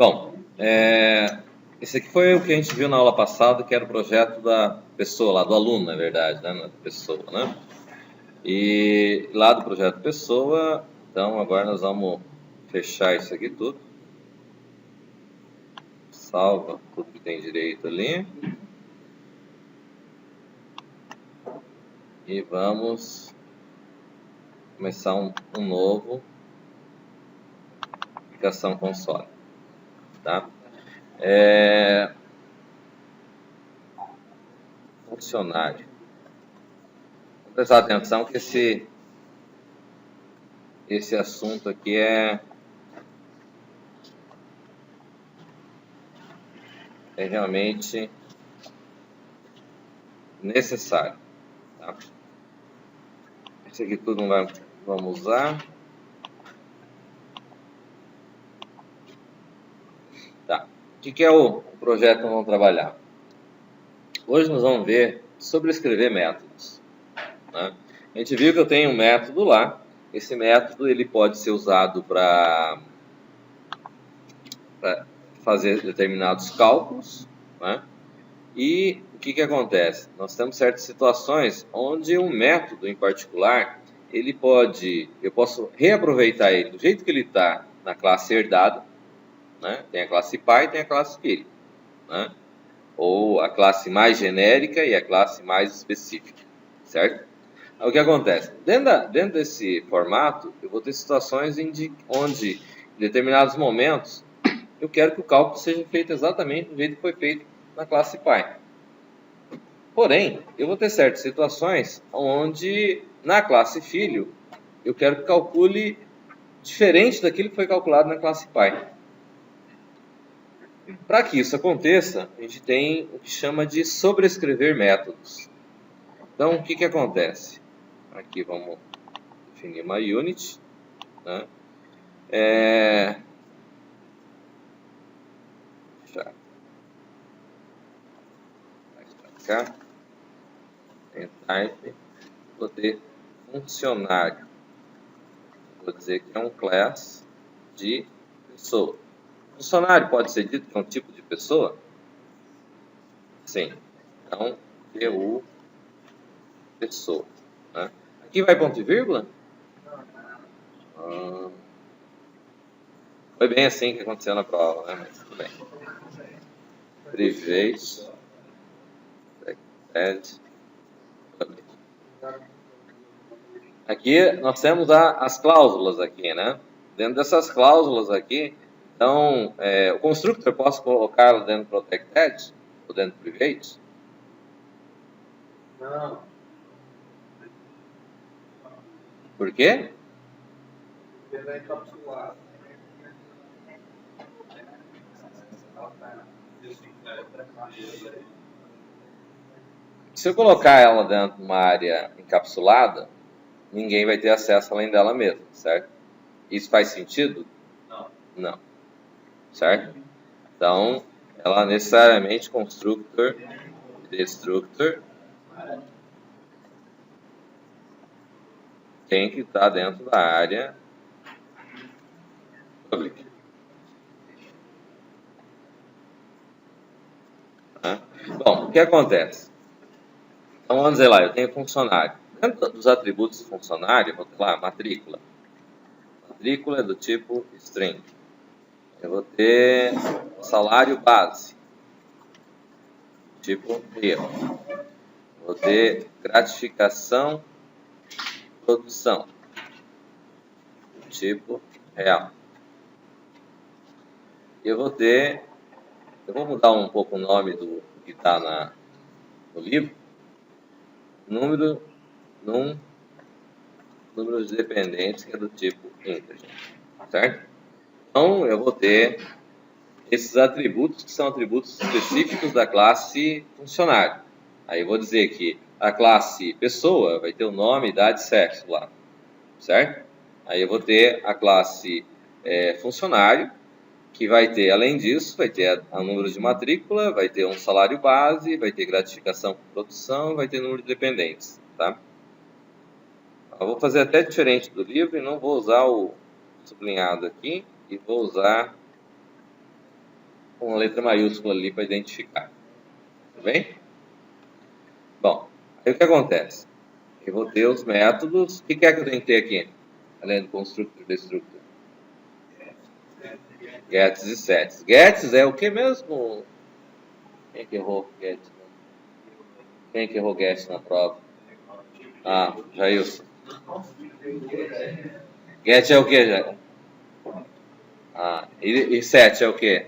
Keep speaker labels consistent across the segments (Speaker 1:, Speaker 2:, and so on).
Speaker 1: Bom, esse aqui foi o que a gente viu na aula passada, que era o projeto da pessoa, lá do aluno, na verdade, né? Da pessoa, né? E lá do projeto pessoa, então agora nós vamos fechar isso aqui tudo. Salva tudo que tem direito ali. E vamos começar um novo aplicação console, tá? Funcionário. Vou prestar atenção que esse assunto aqui é realmente necessário, tá? Esse aqui tudo vamos usar. Tá. O que é o projeto que nós vamos trabalhar? Hoje nós vamos ver sobre escrever métodos, né? A gente viu que eu tenho um método lá. Esse método ele pode ser usado para fazer determinados cálculos, né? E o que acontece? Nós temos certas situações onde um método em particular, eu posso reaproveitar ele do jeito que ele está na classe herdada, né? Tem a classe pai e tem a classe filho, né? Ou a classe mais genérica e a classe mais específica, certo? O que acontece? Dentro desse formato, eu vou ter situações onde, em determinados momentos, eu quero que o cálculo seja feito exatamente do jeito que foi feito na classe pai. Porém, eu vou ter certas situações onde, na classe filho, eu quero que calcule diferente daquilo que foi calculado na classe pai. Para que isso aconteça, a gente tem o que chama de sobrescrever métodos. Então, o que acontece? Aqui vamos definir uma unit, né? Já. Mais para cá. Tem type. Vou ter funcionário. Vou dizer que é um class de pessoa. Funcionário pode ser dito que é um tipo de pessoa? Sim. Então, PU pessoa, né? Aqui vai ponto e vírgula? Foi bem assim que aconteceu na prova, né? Mas tudo bem. Private, add, public. Aqui nós temos as cláusulas aqui, né? Dentro dessas cláusulas aqui, então, o constructor posso colocá-lo dentro do protected ou dentro do private?
Speaker 2: Não.
Speaker 1: Por quê?
Speaker 2: Ele é encapsulado.
Speaker 1: Se eu colocar ela dentro de uma área encapsulada, ninguém vai ter acesso além dela mesma, certo? Isso faz sentido?
Speaker 2: Não.
Speaker 1: Não. Certo? Então, ela necessariamente constructor, destructor, tem que estar dentro da área public. Tá? Bom, o que acontece? Então, vamos dizer lá, eu tenho funcionário. Dentro dos atributos do funcionário, vou ter lá matrícula. Matrícula é do tipo string. Eu vou ter salário base, tipo real. Vou ter gratificação, produção, tipo real. Eu vou mudar um pouco o nome do que está no livro. Número de dependentes que é do tipo integer, certo? Então, eu vou ter esses atributos que são atributos específicos da classe funcionário. Aí eu vou dizer que a classe pessoa vai ter o nome, idade e sexo lá, certo? Aí eu vou ter a classe funcionário, que vai ter, além disso, vai ter o número de matrícula, vai ter um salário base, vai ter gratificação por produção, vai ter número de dependentes, tá? Eu vou fazer até diferente do livro e não vou usar o sublinhado aqui, e vou usar com a letra maiúscula ali para identificar. Tudo bem? Bom, aí o que acontece? Eu vou ter os métodos. O que é que eu tenho que ter aqui? Além do constructor e destructor. Gets e sets. Gets é o que mesmo? Quem que errou get? Quem que errou get na prova? Ah, Jailson. Get é o que, Jair? Ah, e set é o que?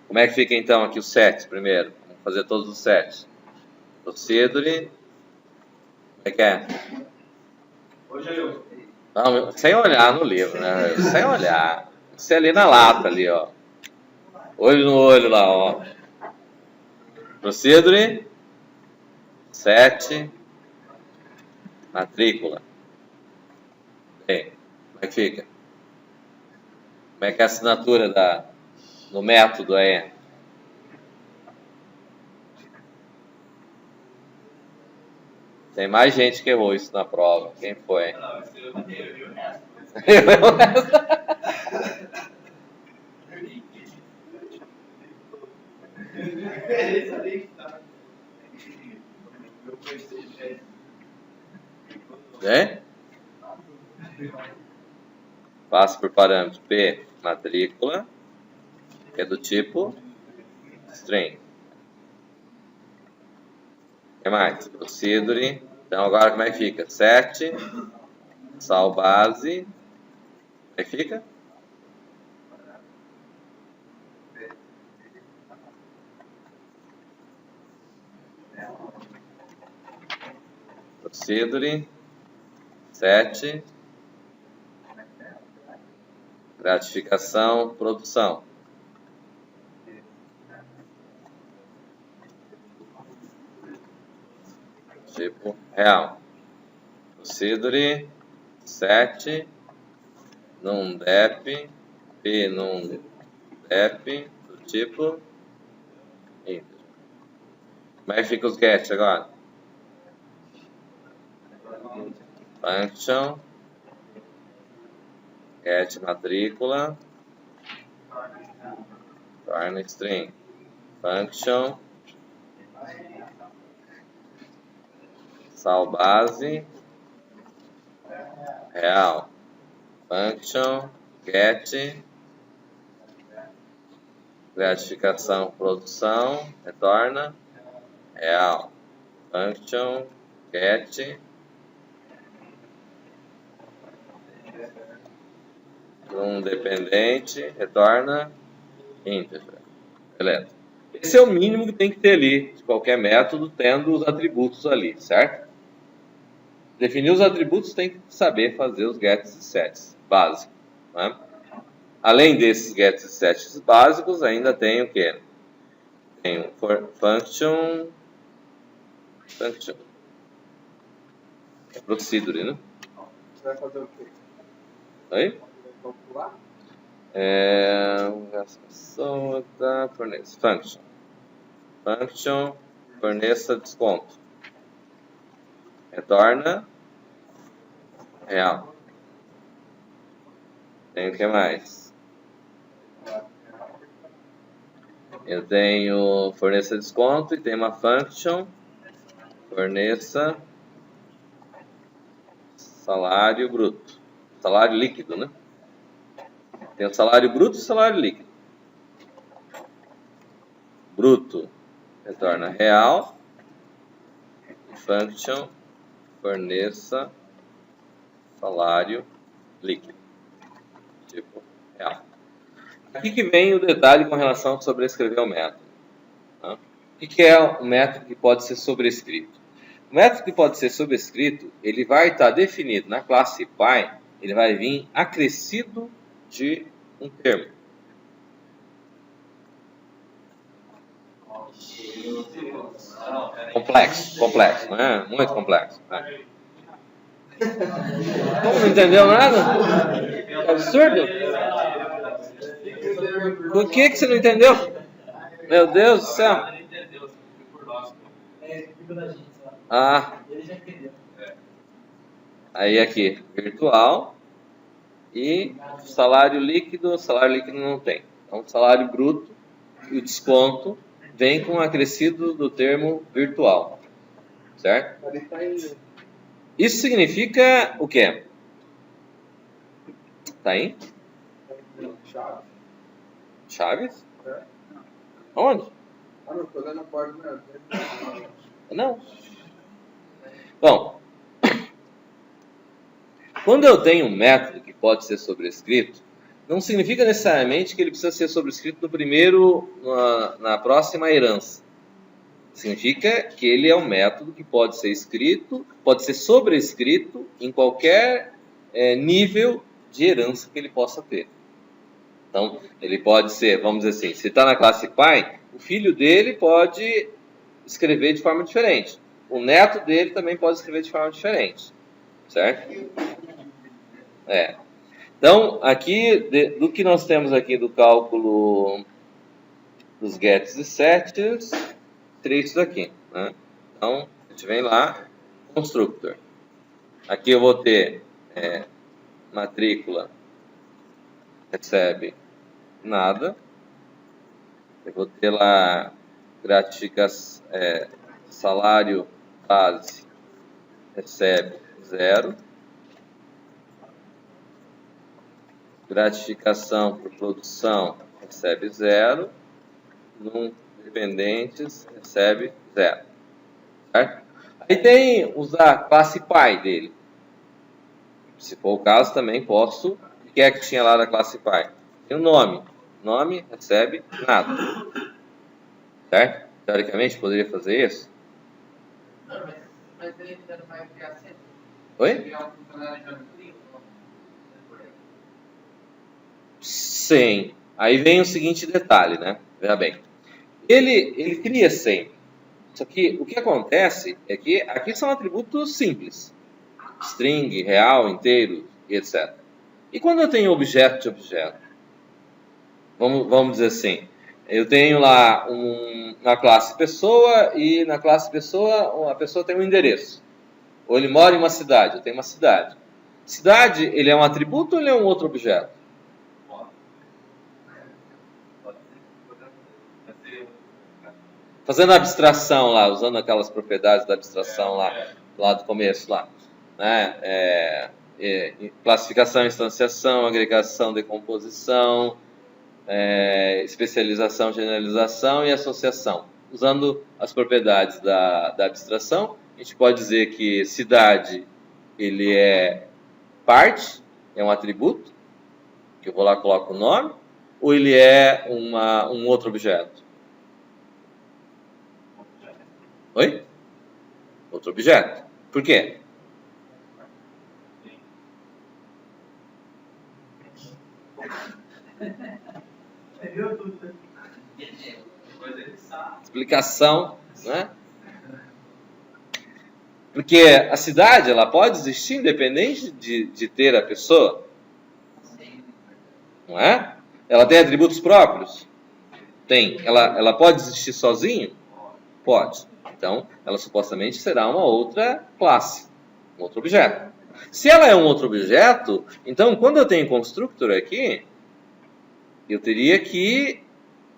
Speaker 1: Como é que fica então aqui o set primeiro? Vamos fazer todos os sets. Procedure. Como é que é? Não, sem olhar no livro, né? Sem olhar. Você ali na lata ali, ó. Olho no olho lá, ó. Procedure. Set. Matrícula. Bem, como é que fica? Como é que é a assinatura do método aí? Tem mais gente que errou isso na prova. Quem foi? É? Passa por parâmetro P, matrícula, que é do tipo string. O que mais? Procedure. Então agora como é que fica? Set, sal base. Como é que fica? Procedure, set, gratificação, produção. Tipo real. Procedure, set, num dep, p num dep, do tipo integer. Como é que fica os get agora? Function, get matrícula, torna string. Function, sal base, real. Function, get, gratificação, produção, retorna, real. Function, get, um dependente, retorna, integer. Beleza. Esse é o mínimo que tem que ter ali, de qualquer método, tendo os atributos ali, certo? Definir os atributos tem que saber fazer os gets e sets básicos. Né? Além desses gets e sets básicos, ainda tem o quê? Tem o function. É procedure, né?
Speaker 2: Você vai fazer o quê?
Speaker 1: Oi?
Speaker 2: Vai calcular?
Speaker 1: Fornece. Function. Function forneça desconto. Retorna real. Tem o que mais? Eu tenho forneça desconto e tem uma function forneça salário bruto. Salário líquido, né? Tem o salário bruto e o salário líquido. Bruto retorna real. Function forneça salário líquido. Tipo real. Aqui que vem o detalhe com relação a sobrescrever o método. Tá? O que é um método que pode ser sobrescrito? O método que pode ser sobrescrito, ele vai estar definido na classe Py, ele vai vir acrescido de um termo. Complexo, né? Muito complexo. Né? Como não entendeu nada? É absurdo? Por que você não entendeu? Meu Deus do céu. Ah. Aí aqui, virtual. E salário líquido não tem. Então, salário bruto e o desconto vem com o acrescido do termo virtual, certo?
Speaker 2: Ali tá em
Speaker 1: Isso significa o quê? Tá aí?
Speaker 2: chave.
Speaker 1: Chaves?
Speaker 2: É.
Speaker 1: Onde?
Speaker 2: Ah, não, tô olhando a porta, né?
Speaker 1: Não. Bom, quando eu tenho um método que pode ser sobrescrito, não significa necessariamente que ele precisa ser sobrescrito no primeiro, na próxima herança. Significa que ele é um método que pode ser escrito, pode ser sobrescrito em qualquer nível de herança que ele possa ter. Então, ele pode ser, vamos dizer assim, se está na classe pai, o filho dele pode escrever de forma diferente. O neto dele também pode escrever de forma diferente. Certo? Então, aqui, do que nós temos aqui do cálculo dos gets e sets, seria isso daqui. Né? Então, a gente vem lá, constructor. Aqui eu vou ter matrícula, recebe nada. Eu vou ter lá gratificação, salário base, recebe 0. Gratificação por produção, recebe 0. Num dependentes, recebe 0. Certo? Aí tem usar a classe pai dele. Se for o caso, também posso. O que é que tinha lá da classe pai? Tem o nome. Nome recebe nada. Certo? Teoricamente, poderia fazer isso?
Speaker 3: Não, mas ele ainda não vai criar sempre.
Speaker 1: Oi?
Speaker 3: Criar um funcionário já no cria,
Speaker 1: Sim. Aí vem o seguinte detalhe, né? Veja bem. Ele cria sempre. Só que o que acontece é que aqui são atributos simples. String, real, inteiro, etc. E quando eu tenho objeto de objeto? Vamos dizer assim. Eu tenho lá na classe pessoa e na classe pessoa a pessoa tem um endereço. Ou ele mora em uma cidade, eu tenho uma cidade. Cidade, ele é um atributo ou ele é um outro objeto? Fazendo a abstração lá, usando aquelas propriedades da abstração lá do começo lá. Né? Classificação, instanciação, agregação, decomposição, especialização, generalização e associação. Usando as propriedades da abstração, a gente pode dizer que cidade ele é parte, é um atributo, que eu vou lá e coloco o nome, ou ele é um outro objeto? Oi? Outro objeto. Por quê? Explicação, né? Porque a cidade ela pode existir independente de ter a pessoa, não é? Ela tem atributos próprios? Tem. Ela pode existir sozinho? Pode. Então, ela supostamente será uma outra classe, um outro objeto. Se ela é um outro objeto, então quando eu tenho constructor aqui, eu teria que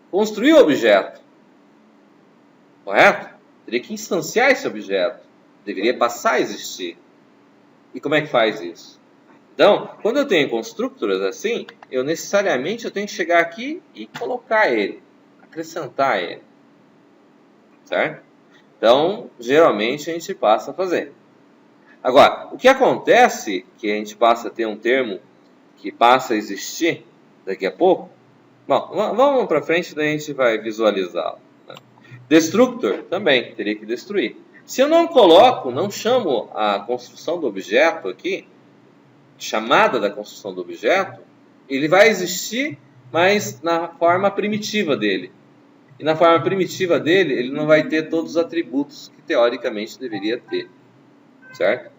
Speaker 1: construir o objeto. Correto? Teria que instanciar esse objeto. Deveria passar a existir. E como é que faz isso? Então, quando eu tenho constructors assim, eu necessariamente tenho que chegar aqui e colocar ele, acrescentar ele. Certo? Então, geralmente a gente passa a fazer. Agora, o que acontece, que a gente passa a ter um termo que passa a existir daqui a pouco, bom, vamos para frente, daí a gente vai visualizá-lo. Né? Destructor também, teria que destruir. Se eu não coloco, não chamo a construção do objeto aqui, chamada da construção do objeto, ele vai existir, mas na forma primitiva dele. E na forma primitiva dele, ele não vai ter todos os atributos que teoricamente deveria ter. Certo?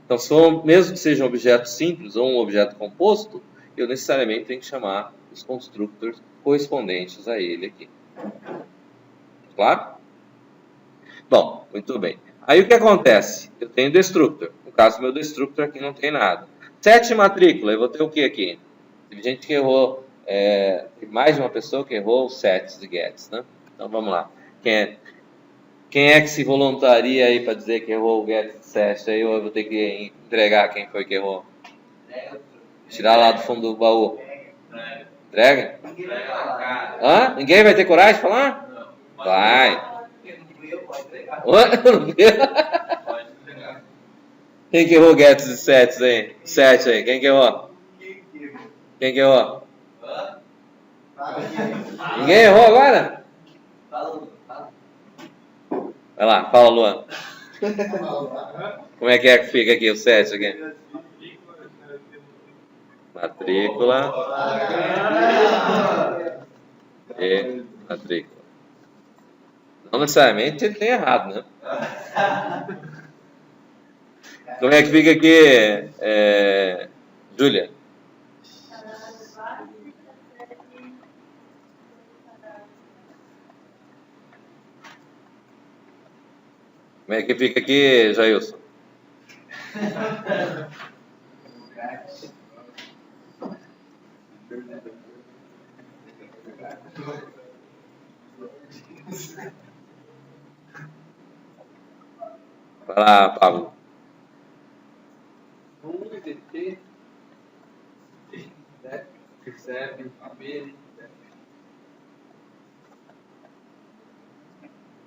Speaker 1: Então, mesmo que seja um objeto simples ou um objeto composto, eu necessariamente tenho que chamar os constructors correspondentes a ele aqui. Claro? Bom, muito bem. Aí o que acontece? Eu tenho destructor. No caso, meu destructor aqui não tem nada. Set matrícula, eu vou ter o que aqui? Teve gente que errou Tem mais de uma pessoa que errou os sets de gets, né? Então vamos lá. Quem é que se voluntaria aí para dizer que errou o get de set aí, ou eu vou ter que entregar quem foi que errou? Tirar lá do fundo do baú. Entrega? Hã? Ninguém vai ter coragem de falar? Vai. Quem que errou gets de sets aí? Sete aí. Quem que errou? Quem que errou? Ninguém errou agora? Vai lá, fala, Luan. Como é que fica aqui o 7 aqui? Matrícula e matrícula. Não necessariamente ele tem errado, né? Como é que fica aqui, Júlia? Como é que fica aqui, Jailson? Vai lá, Pablo.
Speaker 2: DT, recebe, AB.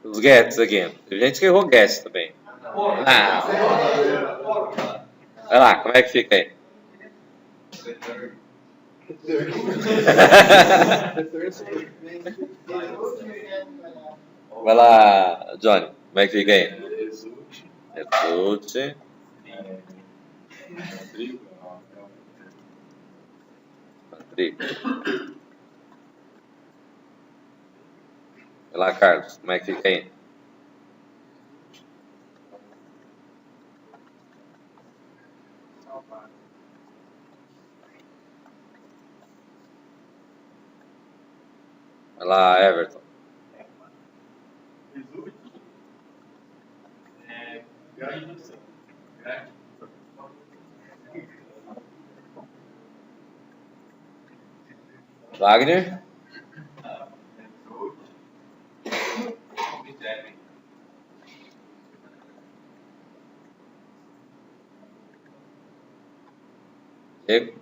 Speaker 1: Os gets aqui. Tem gente que errou gets também. Ah. Vai lá, como é que fica aí? Vai lá, Johnny. Como é que fica aí? Resulte. Matrícula. Vai lá, Carlos. Como é que fica aí? Vai lá, Everton. Wagner. Diego.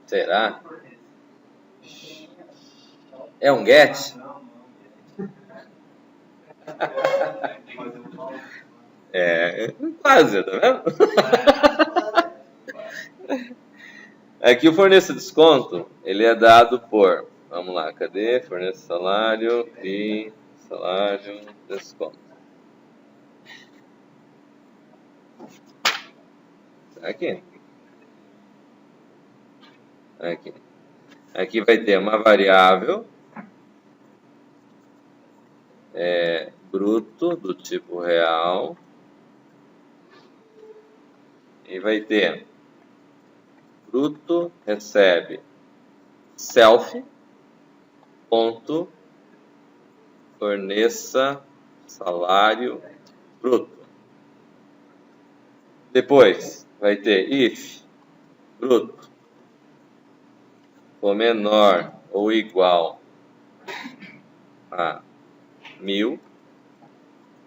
Speaker 1: Será? É um get? Quase, tá vendo? Aqui o fornecedor de desconto, ele é dado por, vamos lá, cadê? Fornece salário e salário desconto. Aqui. Aqui vai ter uma variável bruto do tipo real e vai ter bruto recebe self ponto forneça salário bruto. Depois vai ter if bruto for menor ou igual a 1000,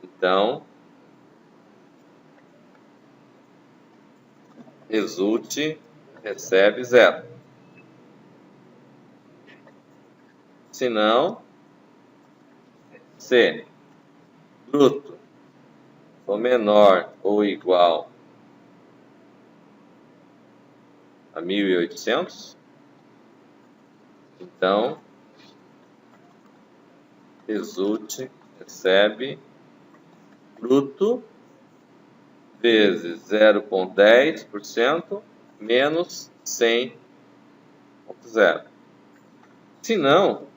Speaker 1: então resulte recebe 0. Se não, se bruto for menor ou igual a 1.800, então resulte recebe bruto vezes 0,10% menos 100,0. Se não,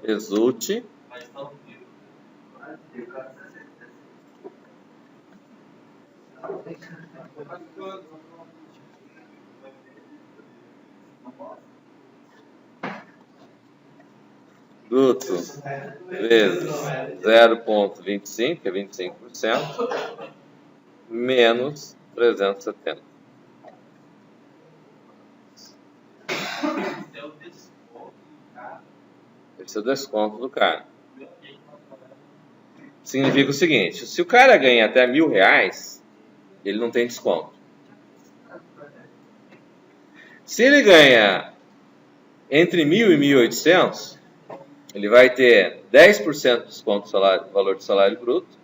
Speaker 1: resulte bruto vezes 0,25, que é 25%, menos 370. Esse é o desconto do cara. Significa o seguinte, se o cara ganha até R$1.000, ele não tem desconto. Se ele ganha entre 1.000 e 1.800, ele vai ter 10% de desconto do valor do salário bruto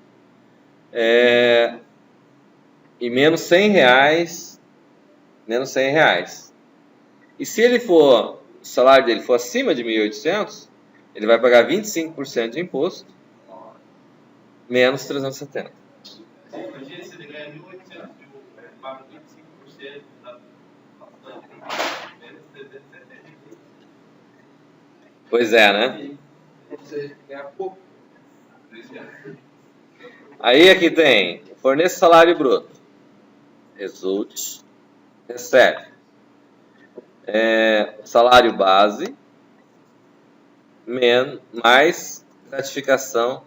Speaker 1: e menos R$100. E se o salário dele for acima de 1.800, ele vai pagar 25% de imposto, menos 370.
Speaker 2: Imagina se ele ganha 1.800 e ele paga 25% da menos 370.
Speaker 1: Pois é, né?
Speaker 2: Ou seja, ganha pouco.
Speaker 1: Aí aqui tem, forneça salário bruto. Resulte, recebe. Salário base, mais gratificação,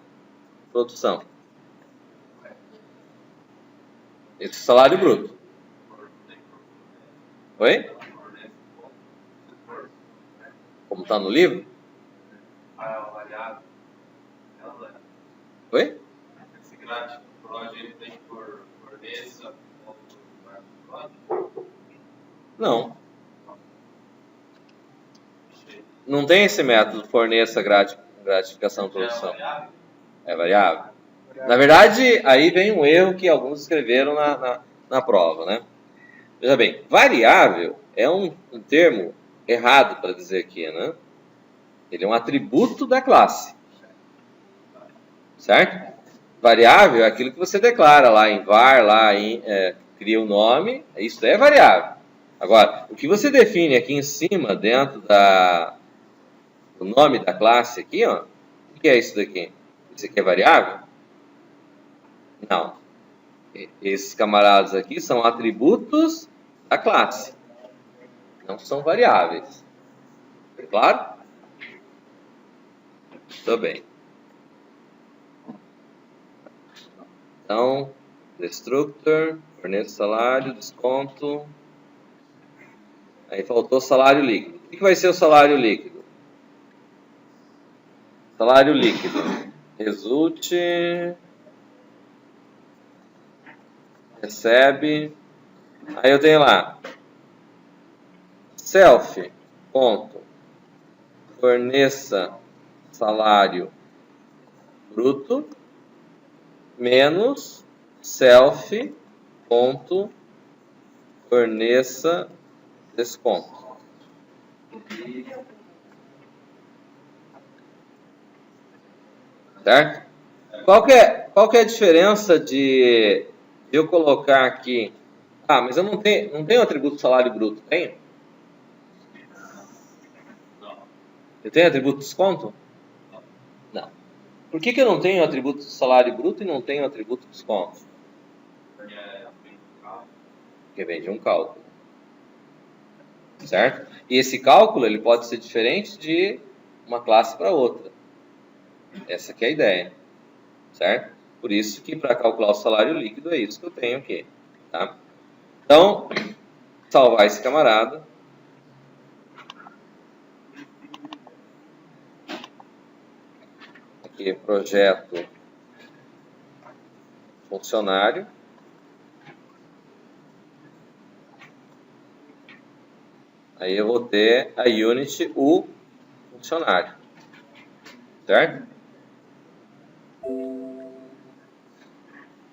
Speaker 1: produção. Esse é o salário bruto. Oi? Como está no livro? Oi?
Speaker 2: Esse grátis PROD ele tem por forneça.
Speaker 1: Não. Não tem esse método, forneça gratificação produção. É variável. Na verdade, aí vem um erro que alguns escreveram na prova, né? Veja bem, variável é um termo errado para dizer aqui, né? Ele é um atributo da classe. Certo? Variável é aquilo que você declara lá em var, cria o nome, isso é variável. Agora, o que você define aqui em cima, dentro do nome da classe aqui, ó, o que é isso daqui? Isso aqui é variável? Não. Esses camaradas aqui são atributos da classe. Não são variáveis. É claro? Muito bem. Então, destructor, forneço salário, desconto. Aí faltou salário líquido. O que vai ser o salário líquido? Salário líquido. Resulte. Recebe. Aí eu tenho lá. Self. Ponto. Forneça salário bruto. Menos self. Ponto. Forneça desconto. Certo? Qual que é a diferença de eu colocar aqui? Ah, mas eu não tenho atributo salário bruto, tenho? Eu tenho atributo desconto? Não. Por que eu não tenho atributo salário bruto e não tenho atributo desconto? Porque vem de um cálculo. Certo? E esse cálculo ele pode ser diferente de uma classe para outra. Essa que é a ideia. Certo? Por isso que para calcular o salário líquido é isso que eu tenho aqui. Tá? Então, salvar esse camarada. Aqui, projeto funcionário. Aí eu vou ter a unit, o funcionário. Certo?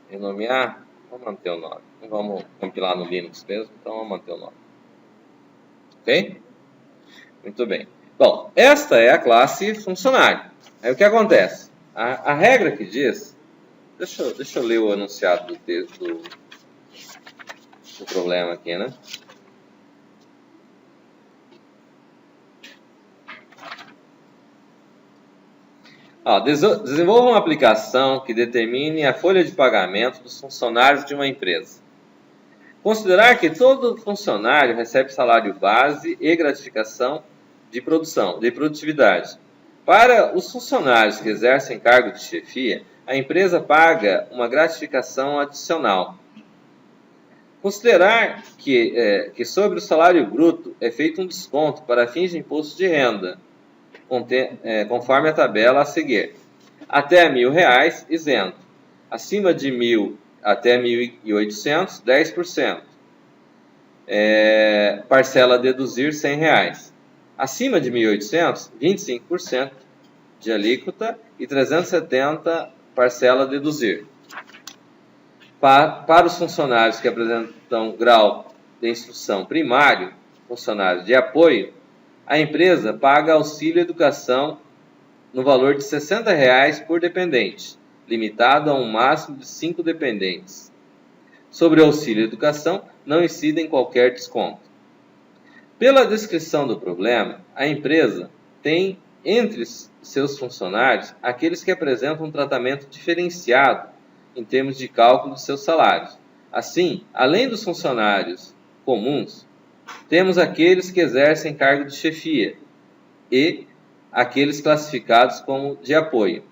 Speaker 1: Renomear, vamos manter o nome. Não vamos compilar no Linux mesmo, então vamos manter o nome. Ok? Muito bem. Bom, esta é a classe funcionário. Aí o que acontece? A regra que diz... Deixa eu ler o enunciado do texto do problema aqui, né? Desenvolva uma aplicação que determine a folha de pagamento dos funcionários de uma empresa. Considerar que todo funcionário recebe salário base e gratificação de produtividade. Para os funcionários que exercem cargo de chefia, a empresa paga uma gratificação adicional. Considerar que sobre o salário bruto é feito um desconto para fins de imposto de renda, conforme a tabela a seguir. Até R$1.000, isento. Acima de 1.000 até 1.800, 10%. Parcela a deduzir R$100. Acima de 1.800, 25% de alíquota e 370 parcela a deduzir. Para os funcionários que apresentam grau de instrução primário, funcionários de apoio, a empresa paga auxílio educação no valor de R$60 por dependente, limitado a um máximo de 5 dependentes. Sobre o auxílio educação, não incidem qualquer desconto. Pela descrição do problema, a empresa tem entre seus funcionários aqueles que apresentam um tratamento diferenciado em termos de cálculo de seus salários. Assim, além dos funcionários comuns, temos aqueles que exercem cargo de chefia e aqueles classificados como de apoio.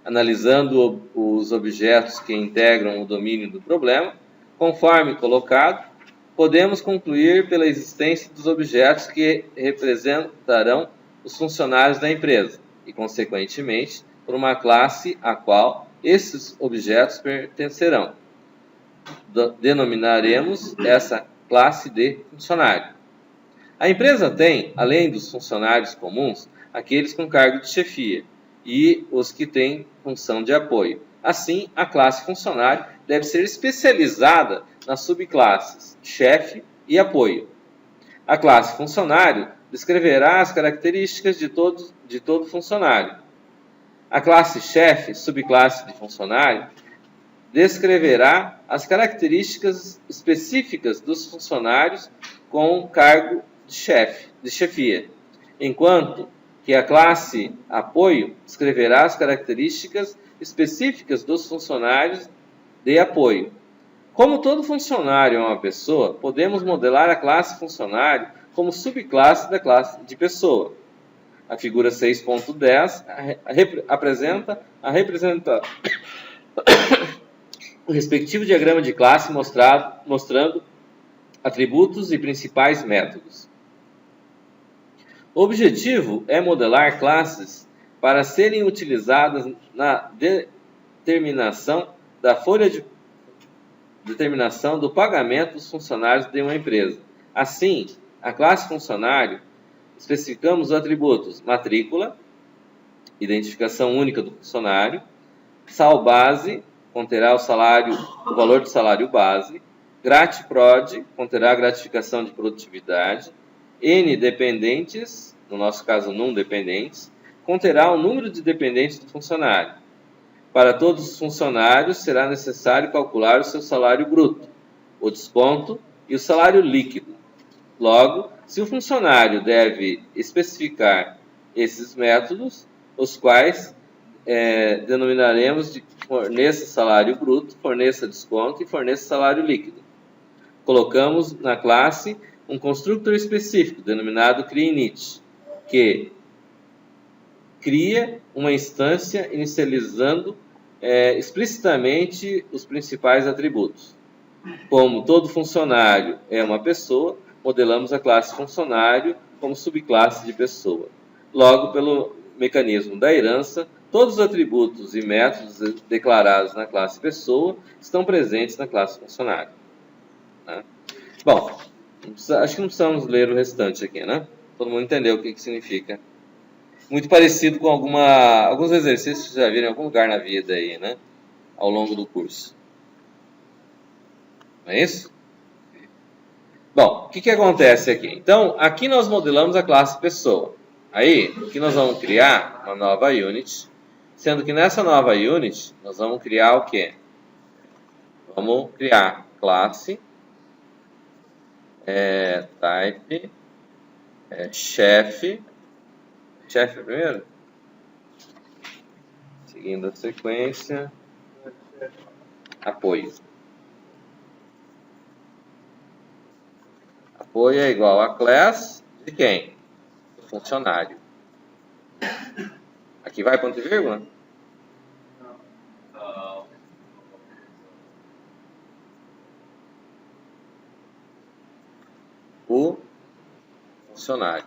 Speaker 1: Analisando os objetos que integram o domínio do problema, conforme colocado, podemos concluir pela existência dos objetos que representarão os funcionários da empresa e, consequentemente, por uma classe a qual esses objetos pertencerão. Denominaremos essa classe de funcionário. A empresa tem, além dos funcionários comuns, aqueles com cargo de chefia e os que têm função de apoio. Assim, a classe funcionário deve ser especializada nas subclasses chefe e apoio. A classe funcionário descreverá as características de todo funcionário. A classe chefe, subclasse de funcionário, descreverá as características específicas dos funcionários com cargo de chefia, enquanto que a classe apoio descreverá as características específicas dos funcionários de apoio. Como todo funcionário é uma pessoa, podemos modelar a classe funcionário como subclasse da classe de pessoa. A figura 6.10 apresenta o respectivo diagrama de classe mostrando atributos e principais métodos. O objetivo é modelar classes para serem utilizadas na determinação da folha de determinação do pagamento dos funcionários de uma empresa. Assim, a classe funcionário especificamos os atributos matrícula, identificação única do funcionário, sal base, conterá o valor do salário base, gratiprod, conterá a gratificação de produtividade, n dependentes, no nosso caso num dependentes, conterá o número de dependentes do funcionário. Para todos os funcionários será necessário calcular o seu salário bruto, o desconto e o salário líquido. Logo, se o funcionário deve especificar esses métodos, os quais denominaremos de forneça salário bruto, forneça desconto e forneça salário líquido. Colocamos na classe um construtor específico, denominado CreaInit, que cria uma instância inicializando explicitamente os principais atributos. Como todo funcionário é uma pessoa, modelamos a classe funcionário como subclasse de pessoa. Logo, pelo mecanismo da herança, todos os atributos e métodos declarados na classe pessoa estão presentes na classe funcionário. Né? Bom, acho que não precisamos ler o restante aqui, né? Todo mundo entendeu o que significa. Muito parecido com alguns exercícios que vocês já viram em algum lugar na vida aí, né? Ao longo do curso. Não é isso? Bom, o que acontece aqui? Então, aqui nós modelamos a classe pessoa. Aí, aqui nós vamos criar uma nova unit, sendo que nessa nova unit, nós vamos criar o quê? Vamos criar classe, type, chefe primeiro, seguindo a sequência, apoio. Apoio é igual a class de quem? Do funcionário. Aqui vai ponto e vírgula?
Speaker 2: Não.
Speaker 1: O funcionário.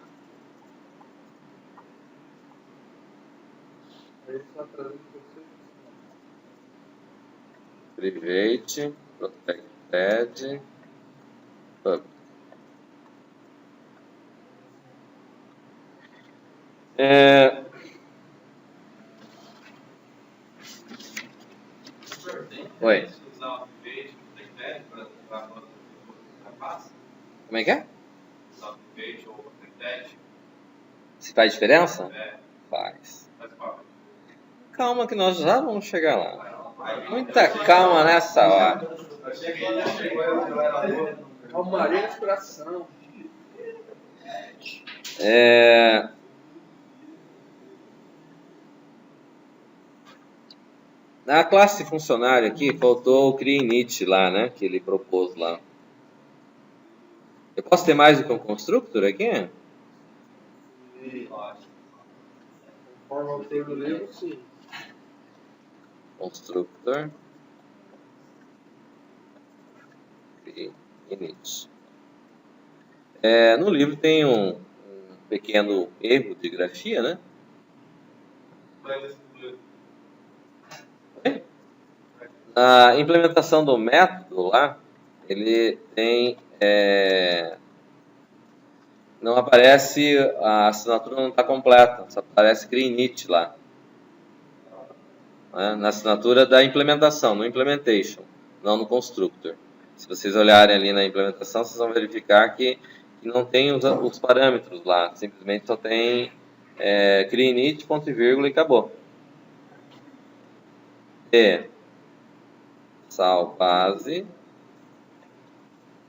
Speaker 1: Private, protected, public. Oi.
Speaker 2: Usar o private, protected para classe?
Speaker 1: Como é que é?
Speaker 2: Usar o private ou protected?
Speaker 1: Se faz diferença?
Speaker 2: Faz
Speaker 1: Faz.
Speaker 2: parte.
Speaker 1: Calma que nós já vamos chegar lá. Muita calma nessa hora.
Speaker 3: Calmaria de coração.
Speaker 1: Na classe funcionário aqui, faltou o create lá, né? Que ele propôs lá. Eu posso ter mais do que um constructor aqui?
Speaker 3: Conforme o autor do livro, sim.
Speaker 1: Constructor. Init. No livro tem um pequeno erro de grafia, né? Na implementação do método lá, ele tem... não aparece, a assinatura não está completa, só aparece create lá. Na assinatura da implementação, no implementation, não no constructor. Se vocês olharem ali na implementação, vocês vão verificar que não tem os parâmetros lá, simplesmente só tem create, ponto e vírgula e acabou. P, sal base,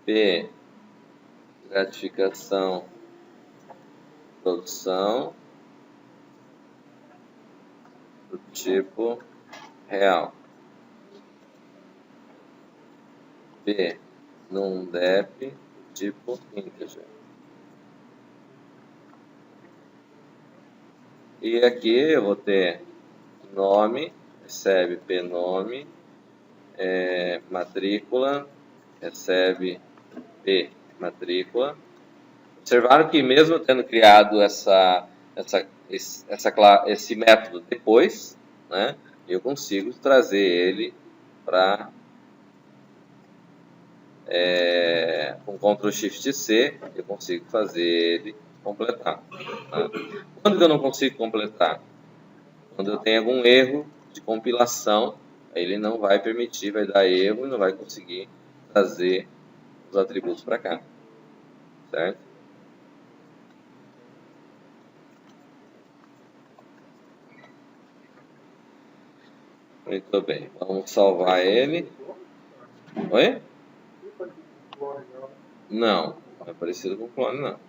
Speaker 1: P, gratificação, produção, do tipo real. P, num dep, tipo integer. E aqui eu vou ter nome, recebe P nome, matrícula, recebe P matrícula. Observaram que mesmo tendo criado esse método depois, né, eu consigo trazer ele para com Ctrl Shift C, eu consigo fazer ele completar. Tá? Quando que eu não consigo completar? Quando eu tenho algum erro de compilação, ele não vai permitir, vai dar erro e não vai conseguir trazer os atributos para cá. Certo? Muito bem, vamos salvar ele. Oi? Não, não é parecido com clone, não.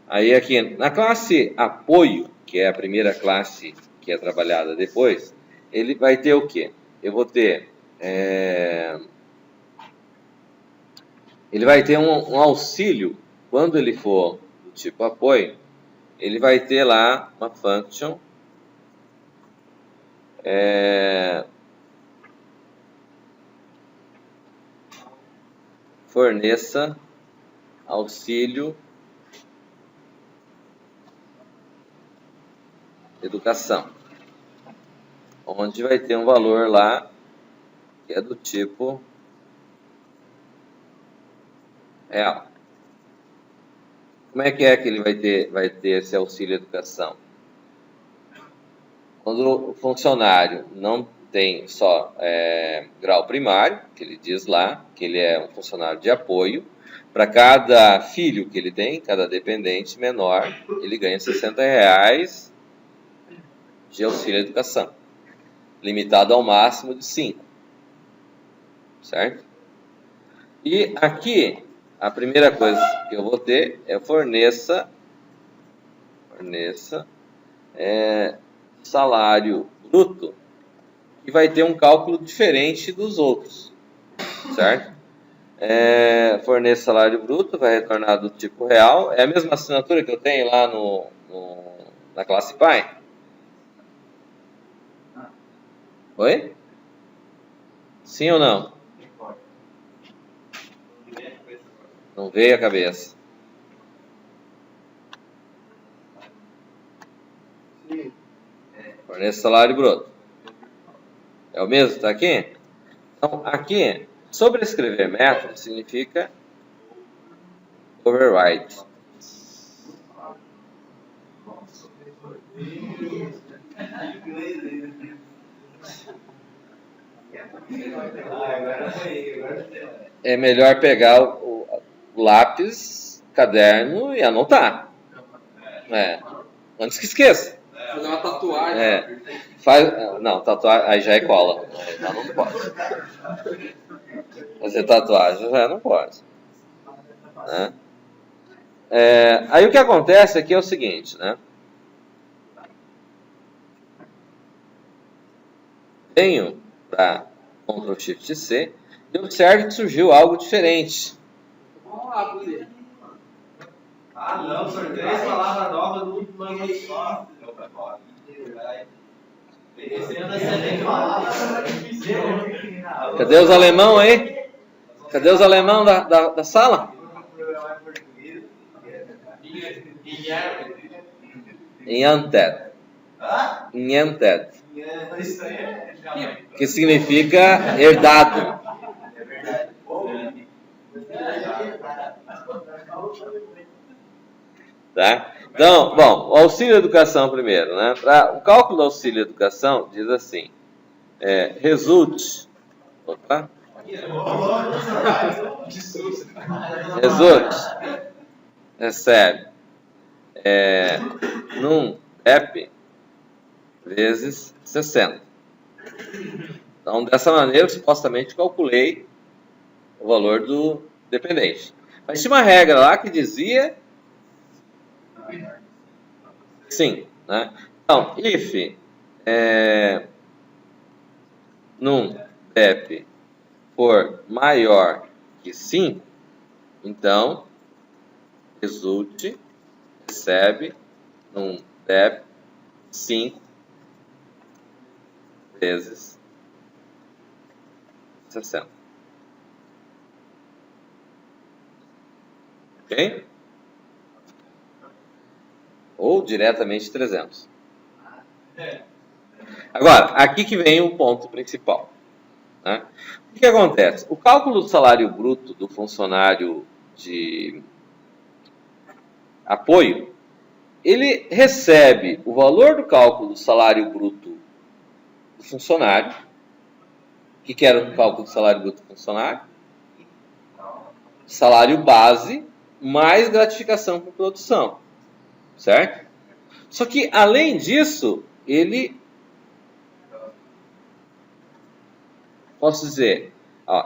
Speaker 1: Aí aqui, na classe apoio, que é a primeira classe que é trabalhada depois, ele vai ter o quê? Eu vou ter... ele vai ter um auxílio, quando ele for do tipo apoio, ele vai ter lá uma function forneça auxílio educação, onde vai ter um valor lá que é do tipo real. Como é que ele vai ter esse auxílio educação? Quando o funcionário não tem só grau primário, que ele diz lá, que ele é um funcionário de apoio, para cada filho que ele tem, cada dependente menor, ele ganha R$60 de auxílio educação, limitado ao máximo de 5, certo? E aqui, a primeira coisa que eu vou ter é forneça salário bruto, que vai ter um cálculo diferente dos outros, certo? Forneça salário bruto, vai retornar do tipo real, é a mesma assinatura que eu tenho lá na classe Pi, Oi? Sim ou não? Não veio a cabeça. Fornece salário bruto. É o mesmo que está aqui? Então, aqui, sobrescrever método significa override. É melhor pegar o lápis, caderno e anotar. Antes que esqueça.
Speaker 3: Fazer uma tatuagem.
Speaker 1: Não, tatuagem aí já é cola. Já não pode. Fazer tatuagem já não pode. Né? Aí o que acontece aqui é o seguinte, né? Venho para Ctrl Shift C e observe que surgiu algo diferente.
Speaker 3: Vamos lá, Buri.
Speaker 2: Ah, não, são 3 palavras novas no último ano só. Esse ano é excelente palavra.
Speaker 1: Cadê os alemão aí? Cadê os alemão da sala? Inhanted. Inhanted. Que significa herdado. Tá? Então, bom, o auxílio educação primeiro, né? O cálculo do auxílio educação diz assim: resulte. Opa. Resulte. Recebe. Num DEP vezes 60. Então, dessa maneira, eu supostamente calculei o valor do dependente. Mas tinha uma regra lá que dizia sim, né? Então, if num DEP for maior que 5, então resulte, recebe num DEP 5 vezes 60. Ok? Ou diretamente 300. Agora, aqui que vem o ponto principal. Né? O que acontece? O cálculo do salário bruto do funcionário de apoio, ele recebe o valor do cálculo do salário bruto do funcionário. O que era o cálculo do salário bruto do funcionário? Salário base mais gratificação por produção. Certo? Só que, além disso, ele... Posso dizer,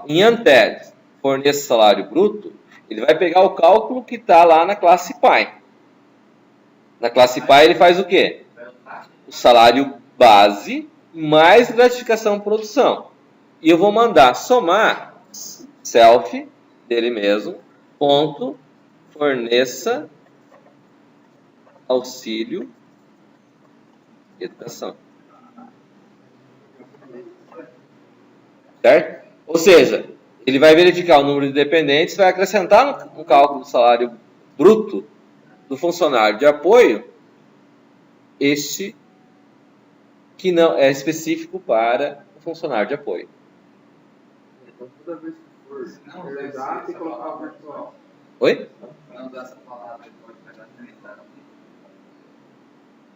Speaker 1: em Unted, forneça salário bruto, ele vai pegar o cálculo que está lá na classe PAI. Na classe PAI ele faz o quê? O salário base mais gratificação por produção. E eu vou mandar somar self dele mesmo, ponto, forneça auxílio educação. Certo? Ou seja, ele vai verificar o número de dependentes, vai acrescentar no cálculo do salário bruto do funcionário de apoio este que não é específico para o funcionário de apoio.
Speaker 3: Então, toda vez que for herdar, tem que colocar o virtual.
Speaker 1: Oi?
Speaker 3: Não usar essa palavra, pode pegar herdar.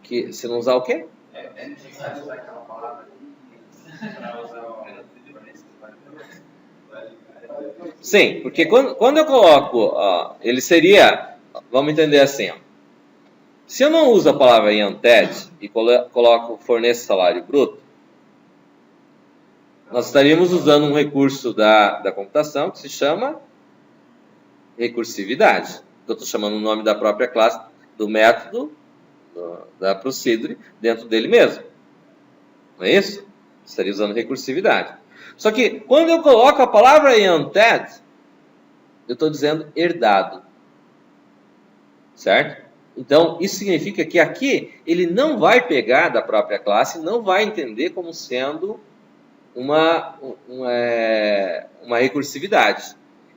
Speaker 1: Que, se não usar o quê?
Speaker 3: É necessário usar aquela palavra para usar o...
Speaker 1: Sim, porque quando eu coloco, ele seria, vamos entender assim, se eu não uso a palavra Unted e coloco forneça salário bruto, nós estaríamos usando um recurso da computação que se chama recursividade. Eu estou chamando o nome da própria classe, do método, da procedure, dentro dele mesmo. Não é isso? Estaria usando recursividade. Só que, quando eu coloco a palavra Unted, eu estou dizendo herdado. Certo? Então, isso significa que aqui, ele não vai pegar da própria classe, não vai entender como sendo uma recursividade.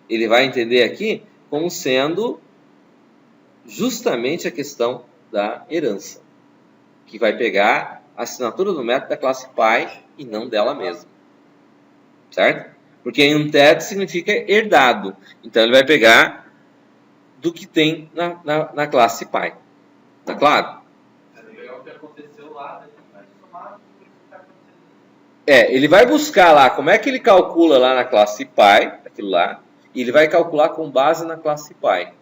Speaker 1: Ele vai entender aqui como sendo justamente a questão da herança, que vai pegar a assinatura do método da classe pai e não dela mesma. Certo? Porque unted significa herdado. Então ele vai pegar do que tem na classe pai. Tá claro?
Speaker 2: O que aconteceu lá, vai somar o que está acontecendo.
Speaker 1: Ele vai buscar lá como é que ele calcula lá na classe pai, aquilo lá, e ele vai calcular com base na classe pai.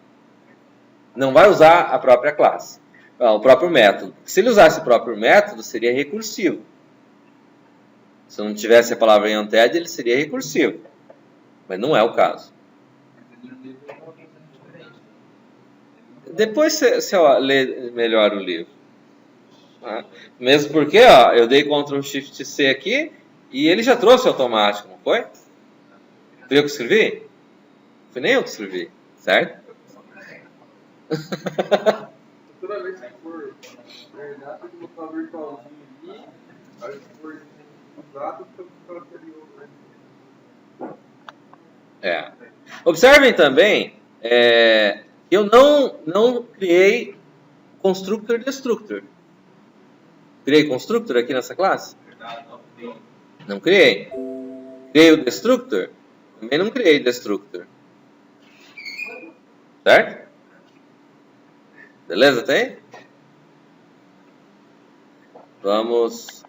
Speaker 1: Não vai usar a própria classe, o próprio método. Se ele usasse o próprio método, seria recursivo. Se não tivesse a palavra em unted, ele seria recursivo. Mas não é o caso. Depois você lê melhor o livro. Mesmo porque eu dei Ctrl Shift C aqui e ele já trouxe automático, não foi? Fui eu que escrevi? Foi nem eu que escrevi, certo?
Speaker 3: Toda vez que for herdado, tem que botar o virtualzinho ali. Aí se for usado, fica para anterior.
Speaker 1: Observem também eu não criei constructor destructor. Criei constructor aqui nessa classe? Não criei. Criei o destructor? Também não criei destructor. Certo? Beleza, tem? Vamos.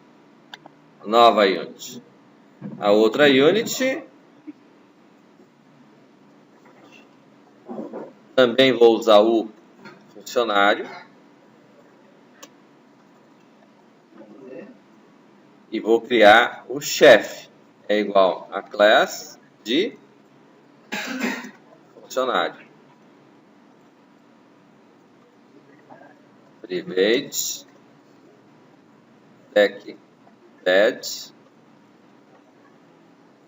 Speaker 1: Nova unit. A outra unit. Também vou usar o funcionário. E vou criar o chefe. É igual a class de funcionário. Private. Tech. Bad.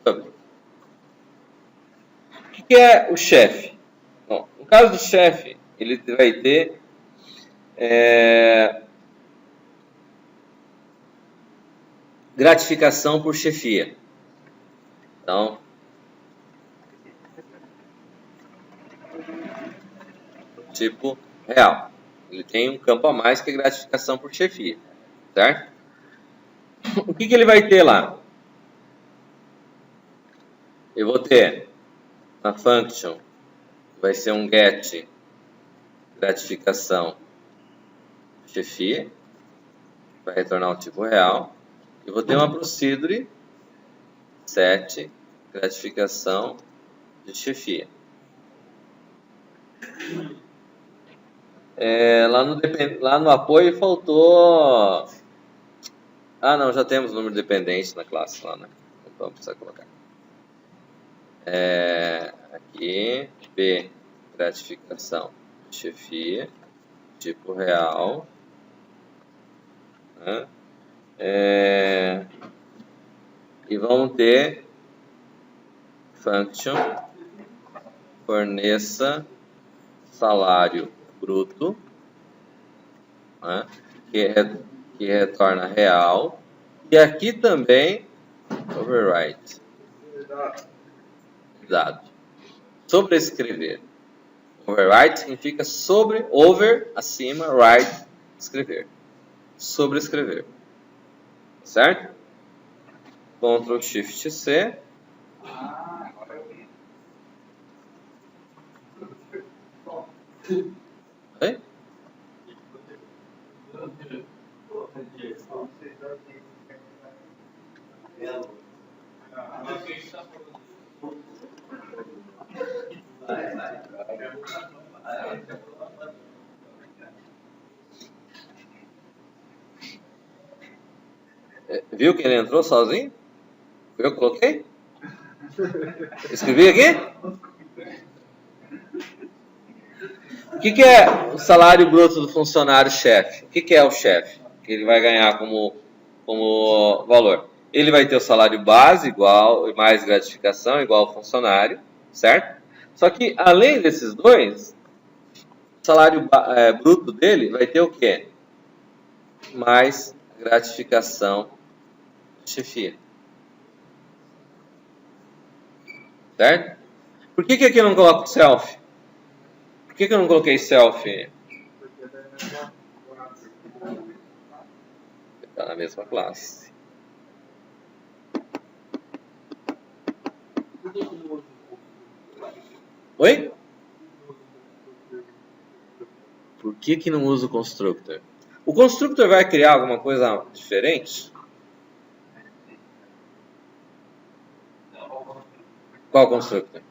Speaker 1: Public. O que é o chefe? Bom, no caso do chefe, ele vai ter gratificação por chefia. Então, tipo real. Ele tem um campo a mais que é gratificação por chefia. Certo? O que ele vai ter lá? Eu vou ter na function, vai ser um get gratificação chefia, vai retornar o tipo real. E vou ter uma procedure set gratificação de chefia. Lá no apoio faltou. Não, já temos número dependente na classe lá, né? Então vamos precisar colocar. Aqui, P, gratificação de chefia, tipo real. Né? E vamos ter function forneça salário bruto, né? que retorna real. E aqui também overwrite dado. Sobrescrever. Overwrite significa sobre, over, acima, write, escrever. Sobrescrever. Certo? Ctrl Shift C. Oi? Viu que ele entrou sozinho? Eu coloquei? Escrevi aqui? O que é o salário bruto do funcionário-chefe? O que é o chefe? Que ele vai ganhar como valor? Ele vai ter o salário base igual, mais gratificação igual ao funcionário, certo? Só que, além desses dois, o salário bruto dele vai ter o quê? Mais gratificação de chefia. Certo? Por que aqui eu não coloco self? Por que eu não coloquei self? Está na mesma classe. Oi? Por que não usa o constructor? O constructor vai criar alguma coisa diferente? Qual constructor?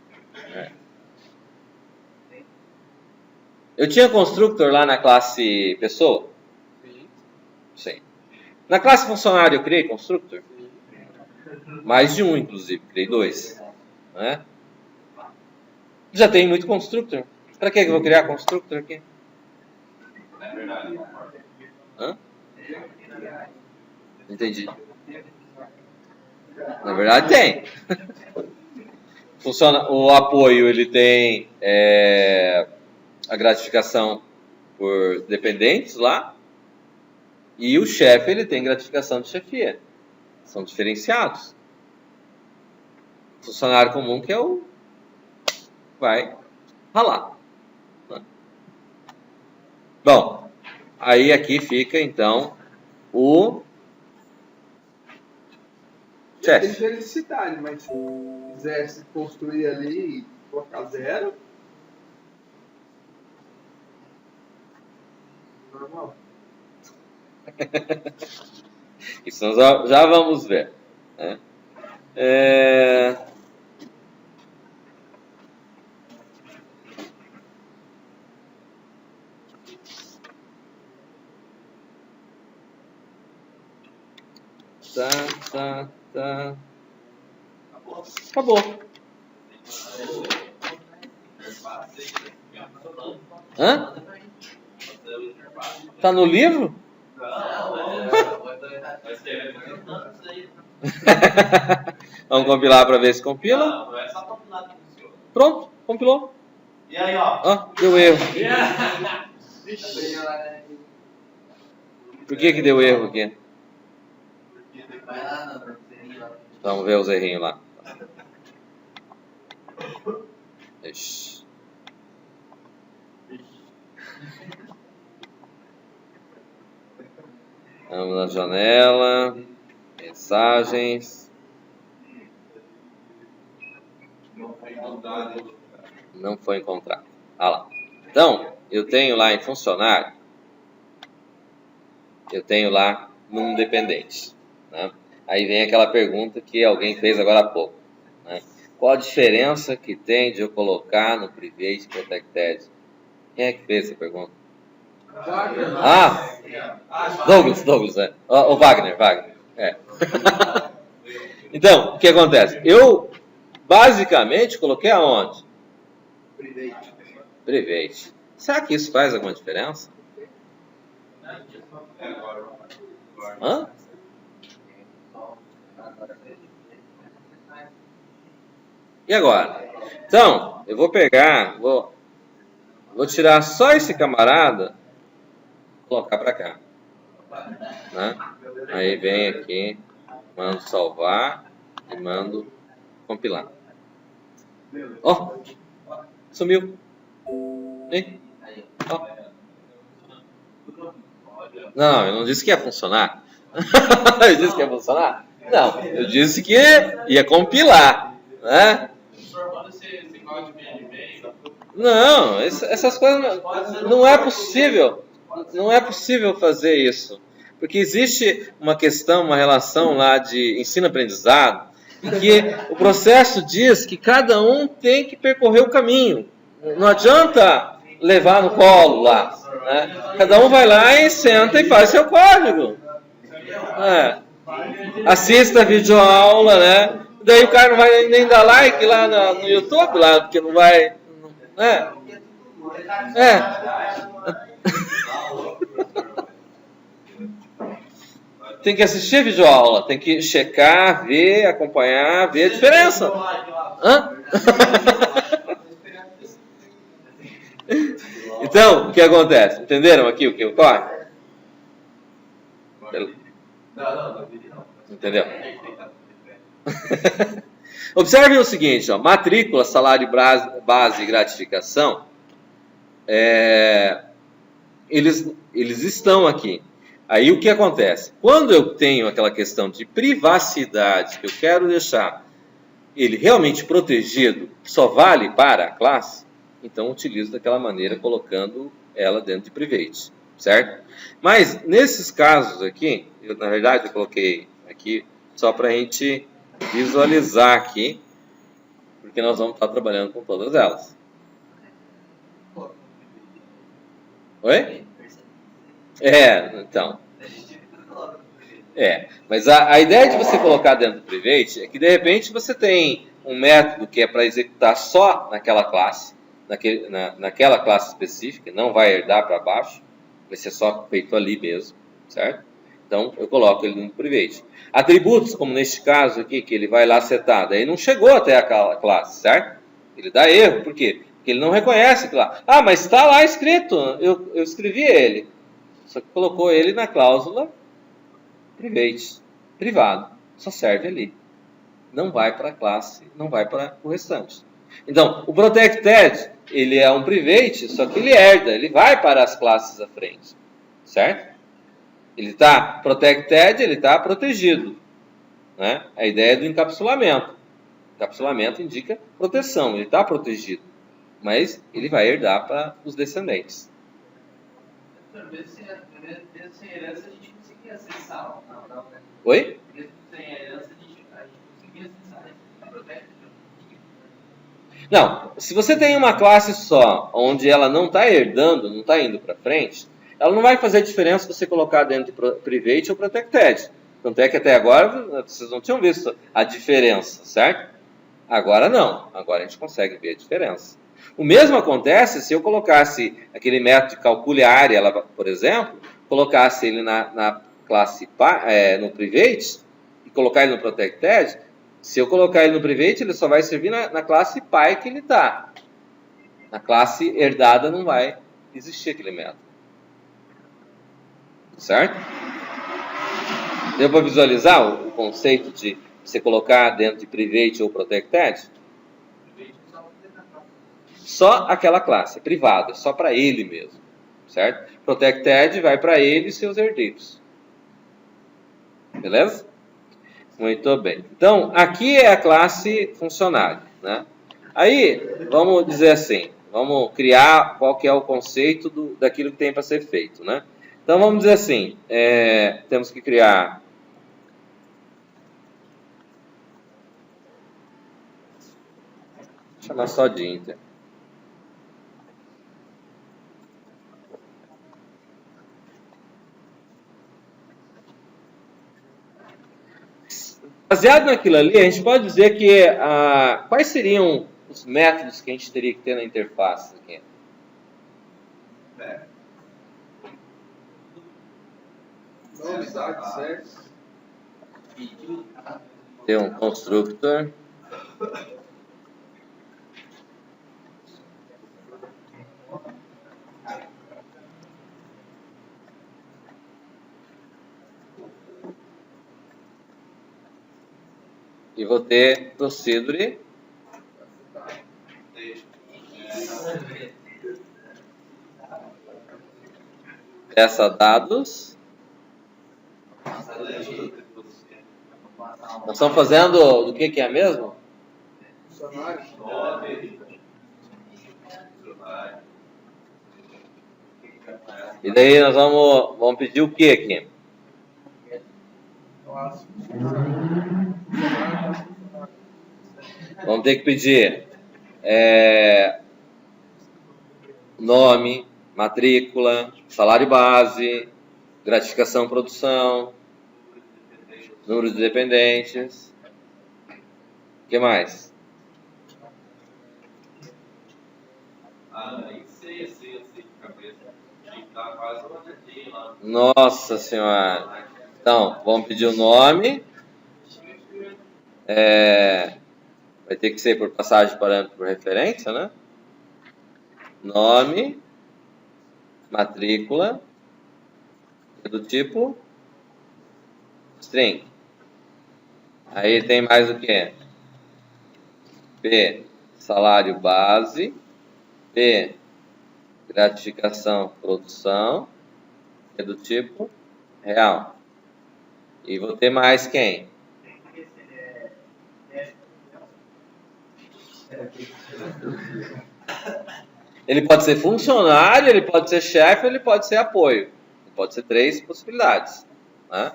Speaker 1: Eu tinha constructor lá na classe pessoa? Sim. Na classe funcionário eu criei constructor? Mais de um, inclusive. Criei 2. Né? Já tem muito constructor. Para que eu vou criar constructor aqui? Hã? Entendi. Na verdade tem. Funciona, o apoio ele tem a gratificação por dependentes lá, e o chefe ele tem gratificação de chefia. São diferenciados. O funcionário comum que é o vai ralar. Né? Bom, aí aqui fica então o
Speaker 3: Tem
Speaker 1: chefe.
Speaker 3: felicidade, mas se quisesse construir ali e colocar 0, normal.
Speaker 1: Isso nós já vamos ver. Né? Tá. Acabou. Hã? Tá no livro? Vamos compilar para ver se compila.
Speaker 2: Não é só compilar que funciona.
Speaker 1: Pronto, compilou.
Speaker 2: E aí, ó.
Speaker 1: Ah, deu erro. Por que deu erro aqui? Vamos ver os errinhos lá. Ixi. Vamos na janela. Mensagens. Não foi encontrado. Ah lá. Então, eu tenho lá em funcionário. Eu tenho lá num dependente. Né? Aí vem aquela pergunta que alguém fez agora há pouco. Né? Qual a diferença que tem de eu colocar no Private Protected? Quem é que fez essa pergunta? Douglas, é. O Wagner. É. Então, o que acontece? Eu, basicamente, coloquei aonde? Private. Será que isso faz alguma diferença? Hã? E agora? Então, eu vou pegar, vou tirar só esse camarada, colocar para cá. Né? Aí vem aqui, mando salvar e mando compilar. Ó, sumiu. Hein? Ó. Não, eu não disse que ia funcionar. Eu disse que ia funcionar? Não, eu disse que ia compilar. Né? Não, essas coisas não é possível. Não é possível fazer isso. Porque existe uma questão, uma relação lá de ensino-aprendizado, em que o processo diz que cada um tem que percorrer o caminho. Não adianta levar no colo lá. Né? Cada um vai lá e senta e faz seu código. Assista a videoaula, né? Daí o cara não vai nem dar like lá no YouTube, lá, porque não vai... Tem que assistir a videoaula, tem que checar, ver, acompanhar, ver a diferença. Hã? Então, o que acontece? Entenderam aqui o que ocorre? Entendeu? Observem o seguinte, ó, matrícula, salário base e gratificação, eles estão aqui. Aí o que acontece? Quando eu tenho aquela questão de privacidade, que eu quero deixar ele realmente protegido, só vale para a classe, então eu utilizo daquela maneira, colocando ela dentro de private, certo? Mas nesses casos aqui, na verdade eu coloquei aqui só para a gente visualizar aqui, porque nós vamos estar trabalhando com todas elas. Oi? Então. Mas a ideia de você colocar dentro do private é que de repente você tem um método que é para executar só naquela classe, naquela classe específica, não vai herdar para baixo, vai ser só feito ali mesmo, certo? Então eu coloco ele no private. Atributos, como neste caso aqui, que ele vai lá setar, daí não chegou até aquela classe, certo? Ele dá erro, por quê? Porque ele não reconhece lá. Ah, mas está lá escrito, eu escrevi ele. Só que colocou ele na cláusula private, privado, só serve ali. Não vai para a classe, não vai para o restante. Então, o protected, ele é um private, só que ele herda, ele vai para as classes à frente, certo? Ele está protected, ele está protegido, né? A ideia do encapsulamento. Encapsulamento indica proteção, ele está protegido, mas ele vai herdar para os descendentes.
Speaker 2: Mesmo sem herança, a gente conseguia acessar. Não, né?
Speaker 1: Oi?
Speaker 2: Mesmo sem herança, a gente conseguia acessar.
Speaker 1: Não, se você tem uma classe só, onde ela não está herdando, não está indo para frente, ela não vai fazer diferença você colocar dentro de private ou protected. Tanto é que até agora vocês não tinham visto a diferença, certo? Agora não, agora a gente consegue ver a diferença. O mesmo acontece se eu colocasse aquele método de calcule a área, por exemplo, colocasse ele na classe no private e colocar ele no protected. Se eu colocar ele no private, ele só vai servir na classe pai que ele está. Na classe herdada não vai existir aquele método. Certo? Deu para visualizar o conceito de você colocar dentro de private ou protected? Só aquela classe, privada, só para ele mesmo. Certo? Protected vai para ele e seus herdeiros. Beleza? Muito bem. Então, aqui é a classe funcionário, né? Aí, vamos dizer assim, vamos criar qual que é o conceito daquilo que tem para ser feito, né? Então, vamos dizer assim, temos que criar... Vou chamar só de Inter. Baseado naquilo ali, a gente pode dizer que quais seriam os métodos que a gente teria que ter na interface aqui?
Speaker 3: Novidade, certo?
Speaker 1: Ter um constructor. E vou ter procedure. Peça dados. Nós estamos fazendo do que é mesmo?
Speaker 3: Funcionário.
Speaker 1: E daí nós vamos pedir o que aqui? Vamos ter que pedir nome, matrícula, salário base, gratificação produção, número de dependentes. O que mais?
Speaker 2: Nem sei de cabeça. Tinha que dar quase uma olhadinha lá.
Speaker 1: Nossa Senhora. Então, vamos pedir o nome. Vai ter que ser por passagem de parâmetro por referência, né? Nome, matrícula, do tipo string. Aí tem mais o que? P, salário base. P, gratificação, produção, que é do tipo real. E vou ter mais quem? Ele pode ser funcionário, ele pode ser chefe, ele pode ser apoio. Pode ser 3 possibilidades. Né?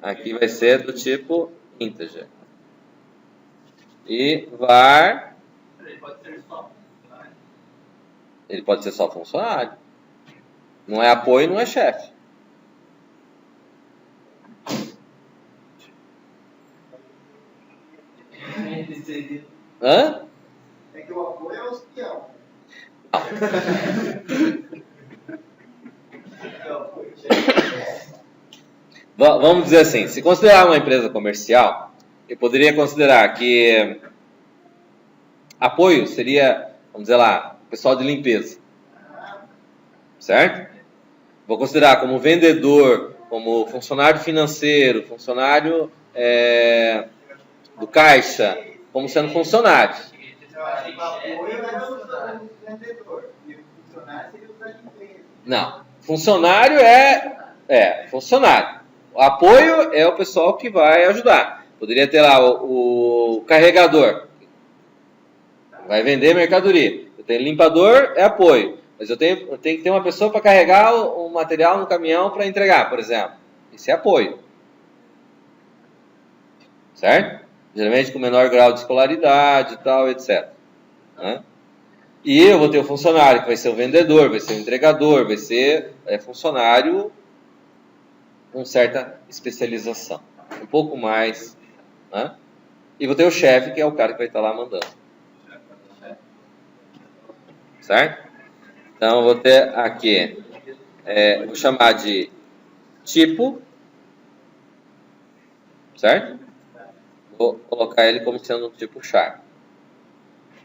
Speaker 1: Aqui vai ser do tipo integer. E var...
Speaker 2: Ele pode ser só funcionário.
Speaker 1: Ele pode ser só funcionário. Não é apoio, não é chefe. Hã?
Speaker 4: É que o apoio é o espião.
Speaker 1: Vamos dizer assim, se considerar uma empresa comercial, eu poderia considerar que apoio seria, vamos dizer lá, pessoal de limpeza. Certo? Vou considerar como vendedor, como funcionário financeiro, funcionário do caixa, como sendo funcionário.
Speaker 4: Eu acho que o apoio é o vendedor. E o funcionário seria o da empresa.
Speaker 1: Não. Funcionário é funcionário. O apoio é o pessoal que vai ajudar. Poderia ter lá o carregador. Vai vender mercadoria. Eu tenho limpador, é apoio. Mas eu tenho que ter uma pessoa para carregar o material no caminhão para entregar, por exemplo. Isso é apoio. Certo? Geralmente com menor grau de escolaridade e tal, etc. Né? E eu vou ter o funcionário, que vai ser o vendedor, vai ser o entregador, vai ser funcionário com certa especialização. Um pouco mais. Né? E vou ter o chefe, que é o cara que vai estar lá mandando. Certo? Então, vou ter aqui, vou chamar de tipo, certo? Vou colocar ele como sendo um tipo char.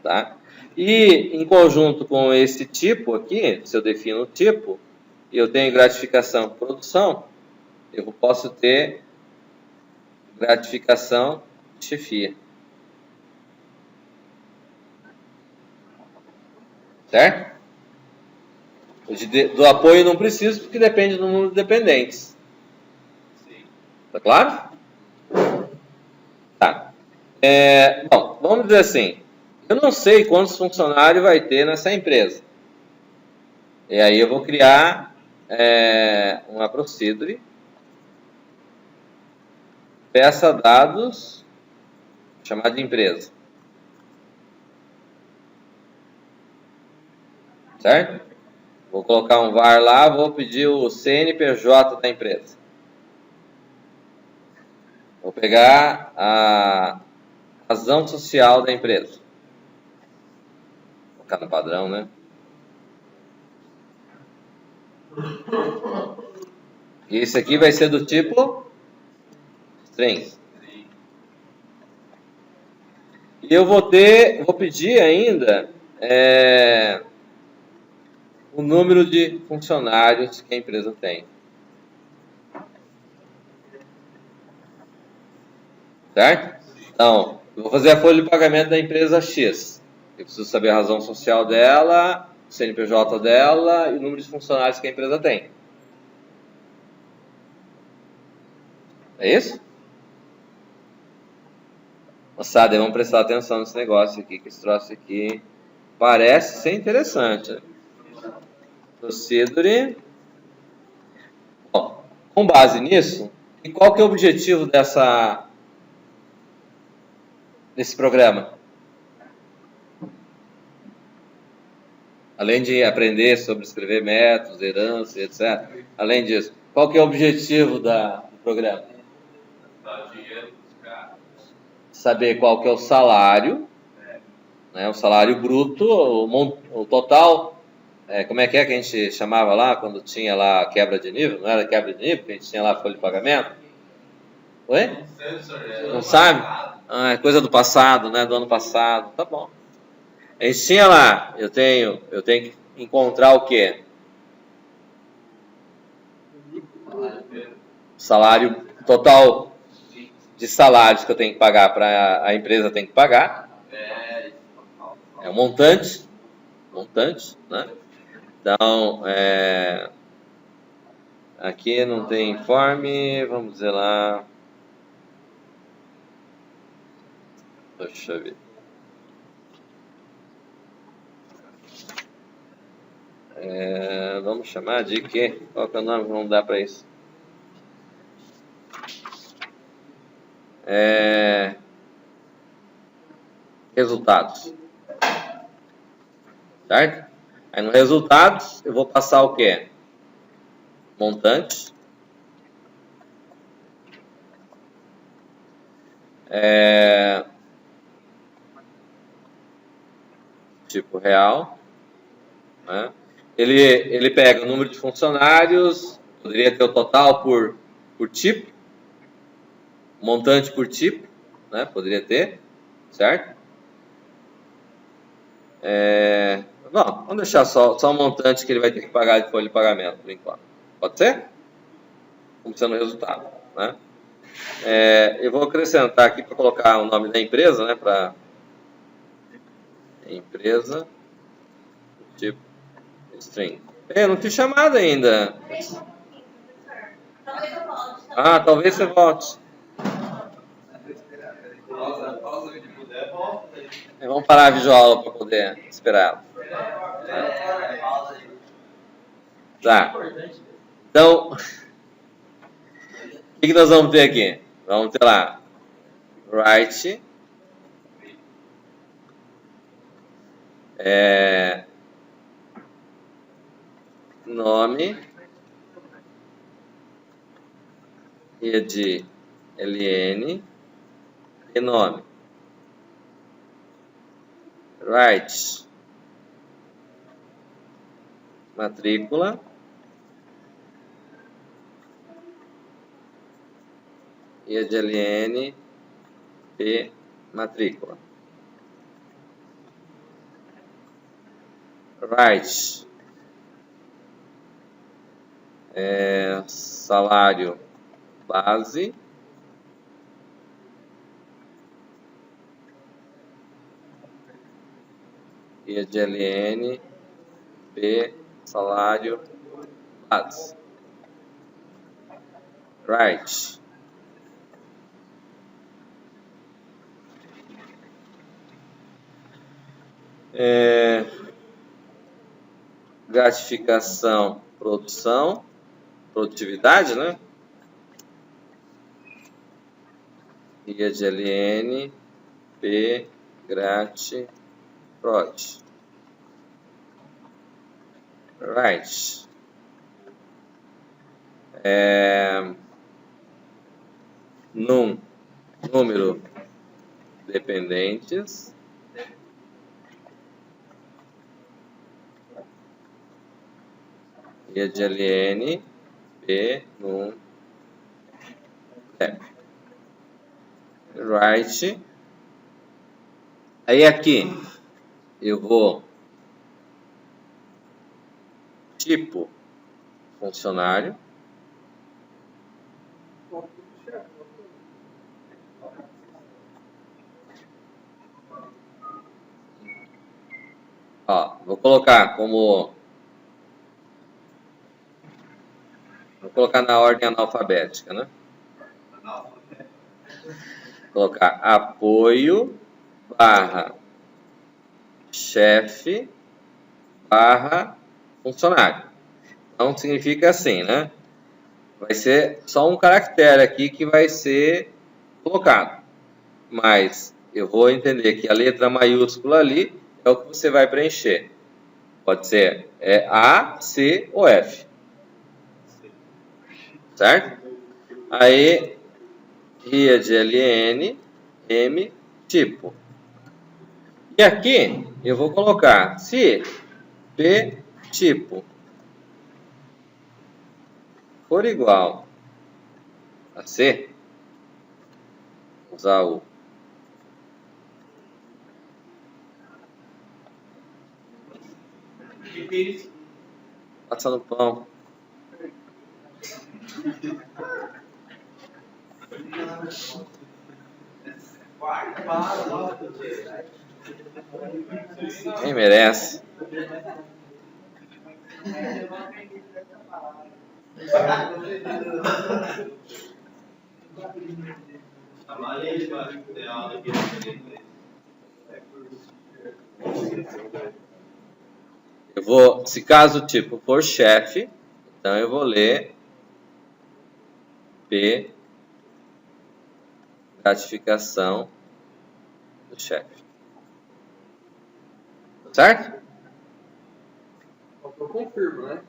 Speaker 1: Tá? E, em conjunto com esse tipo aqui, se eu defino o tipo, e eu tenho gratificação produção, eu posso ter gratificação de chefia. Certo? Do apoio não preciso, porque depende do número de dependentes. Tá claro? Tá. Bom, vamos dizer assim. Eu não sei quantos funcionários vai ter nessa empresa. E aí eu vou criar uma procedure. Peça dados, chamada de empresa. Certo? Vou colocar um var lá, vou pedir o CNPJ da empresa. Vou pegar a razão social da empresa. Vou colocar no padrão, né? E esse aqui vai ser do tipo string. E eu vou pedir ainda o número de funcionários que a empresa tem. Certo? Então, eu vou fazer a folha de pagamento da empresa X. Eu preciso saber a razão social dela, o CNPJ dela e o número de funcionários que a empresa tem. É isso? Moçada, vamos prestar atenção nesse negócio aqui, que esse troço aqui parece ser interessante. Né? Procedure. Bom, com base nisso, e qual que é o objetivo desse programa? Além de aprender sobre escrever métodos, herança, etc. Além disso, qual que é o objetivo do programa? Saber qual que é o salário, né, o salário bruto, o total. Como é que a gente chamava lá quando tinha lá quebra de nível? Não era quebra de nível, que a gente tinha lá folha de pagamento? Oi? Não sabe? É coisa do passado, né? Do ano passado. Tá bom. A gente tinha lá, eu tenho que encontrar o quê? Salário total de salários que eu tenho que pagar, para a empresa tem que pagar. É um montante, né? Então, aqui não tem informe, vamos dizer lá. Deixa eu ver. Vamos chamar de quê? Qual que é o nome que vamos dar para isso? Resultados. Certo? Aí no resultados eu vou passar o quê? Montante. Tipo real. Né? Ele pega o número de funcionários, poderia ter o total por tipo, montante por tipo, né? Poderia ter, certo? Bom, vamos deixar só o montante que ele vai ter que pagar de folha de pagamento, por enquanto. Pode ser? Como sendo o resultado, né? Eu vou acrescentar aqui para colocar o nome da empresa, né? Para empresa, tipo string. Eu não fiz chamada ainda. Ah, talvez você volte.
Speaker 3: Pausa,
Speaker 2: Se puder, volta.
Speaker 1: Vamos parar a videoaula para poder esperar. Tá. Então, o que nós vamos ter aqui? Vamos ter lá write nome e de ln e nome. Write matrícula e de ln e matrícula. Write salário base e de ln e salário base. Write gratificação, produtividade, né? E de ln p grat prod. Right. Número dependentes e de ln p num dep. Right. Aí aqui eu vou tipo funcionário. Ó, vou colocar na ordem analfabética, né? Vou colocar apoio barra chefe barra funcionário. Então significa assim, né? Vai ser só um caractere aqui que vai ser colocado. Mas eu vou entender que a letra maiúscula ali é o que você vai preencher. Pode ser A, C ou F. Certo? Aí, ria de LN, M, tipo. E aqui eu vou colocar se P tipo for igual a C, usar o
Speaker 2: Que isso?
Speaker 1: passa no pão. Nem merece.
Speaker 2: Chamar ele para ter aula aqui no inglês.
Speaker 1: Eu vou, se caso o tipo for chefe, então eu vou ler P, gratificação do chefe. Certo?
Speaker 3: Eu confirmo, né?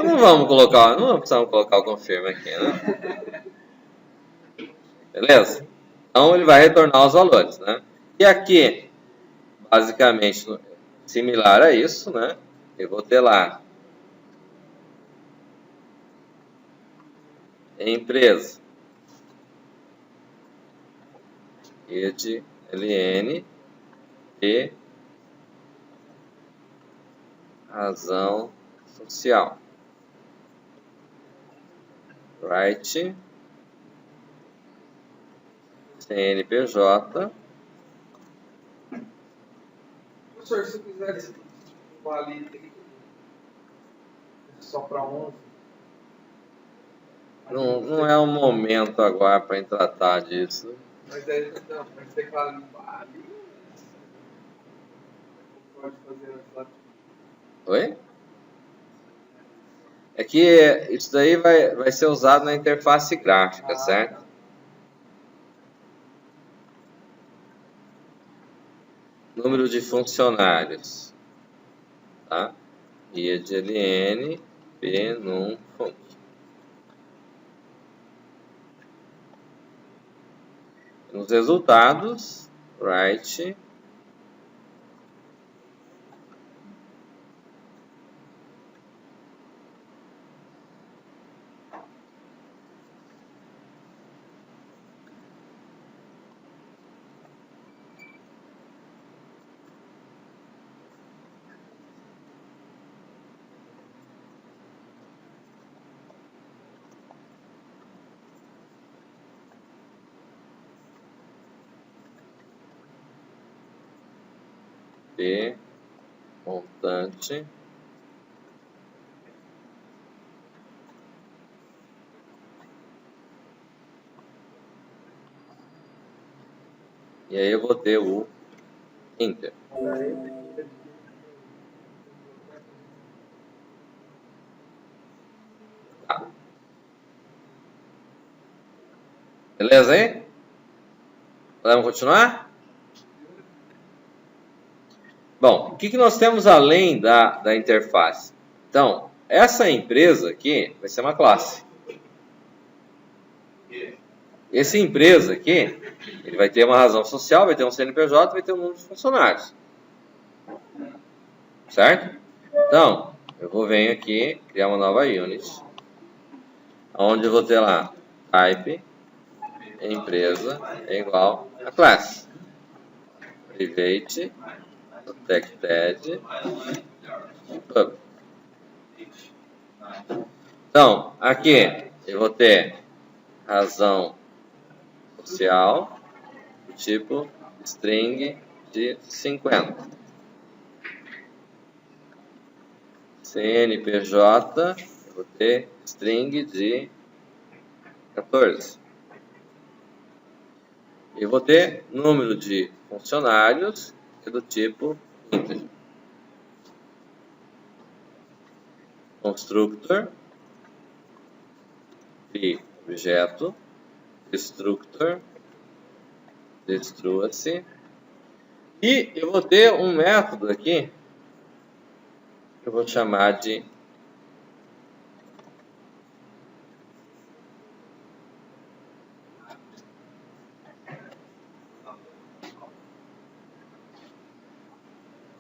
Speaker 1: Não vamos colocar, não precisamos colocar o confirma aqui, né? Beleza? Então ele vai retornar os valores, né? E aqui, basicamente, similar a isso, né? Eu vou ter lá empresa, id, ln, e razão social. Right, CNPJ.
Speaker 3: Professor, se eu quisesse ali 30, só para 11.
Speaker 1: Não é o momento agora para tratar disso.
Speaker 3: Mas aí não, mas tem que ali. Pode fazer essa.
Speaker 1: Oi? É que isso daí vai ser usado na interface gráfica, certo? Número de funcionários. Tá? Guia de LN, P, num, func. Nos resultados, write P, montante, e aí eu vou ter o Enter. Tá. Beleza aí? Podemos continuar? Bom, o que nós temos além da interface? Então, essa empresa aqui vai ser uma classe. Essa empresa aqui, ele vai ter uma razão social, vai ter um CNPJ, vai ter um número de funcionários. Certo? Então, eu venho aqui, criar uma nova unit, onde eu vou ter lá type, empresa, é igual a class. Private, protected, public. Então, aqui eu vou ter razão social, do tipo string de 50. CNPJ, eu vou ter string de 14. Eu vou ter número de funcionários que é do tipo integer. Constructor, e objeto, destructor, destrua-se. E eu vou ter um método aqui que eu vou chamar de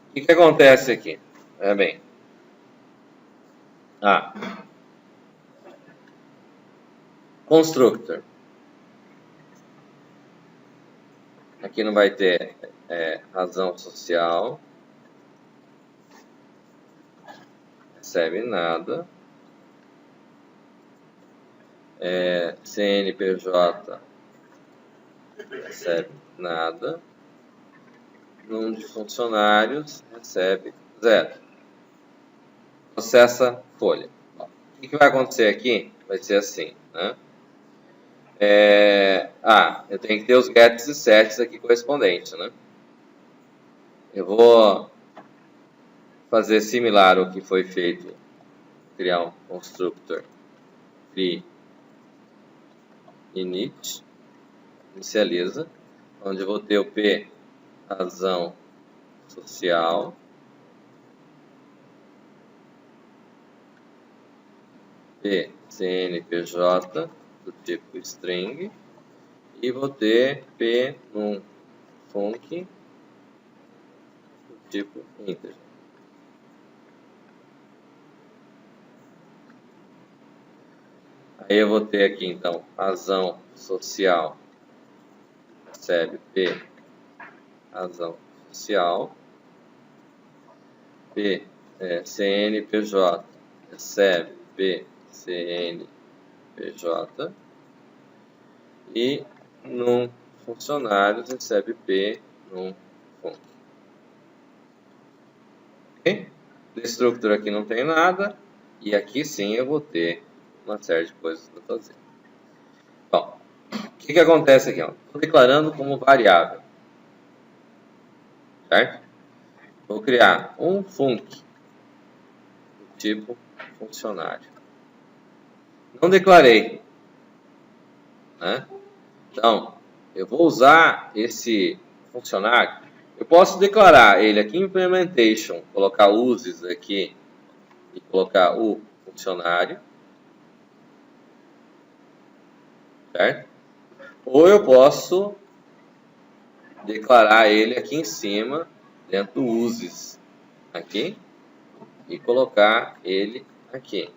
Speaker 1: o que acontece aqui? É bem. Constructor. Aqui não vai ter razão social. Recebe nada. CNPJ recebe nada. Num de funcionários, recebe 0. Processa folha. O que vai acontecer aqui? Vai ser assim, né? Eu tenho que ter os gets e sets aqui correspondentes, né? Eu vou fazer similar ao que foi feito, criar um constructor free init, inicializa, onde eu vou ter o p razão social, p cnpj do tipo string, e vou ter p num func do tipo integer. Aí eu vou ter aqui então razão social, recebe p razão social, p cnpj recebe p cnpj, e num funcionários recebe p num func. Ok? Destructor aqui não tem nada, e aqui sim eu vou ter uma série de coisas para fazer. Bom, o que acontece aqui? Estou declarando como variável, certo? Vou criar um func do tipo funcionário. Não declarei, né? Então, eu vou usar esse funcionário. Eu posso declarar ele aqui em implementation, colocar uses aqui e colocar o funcionário, certo? Ou eu posso declarar ele aqui em cima, dentro do uses, aqui, e colocar ele aqui.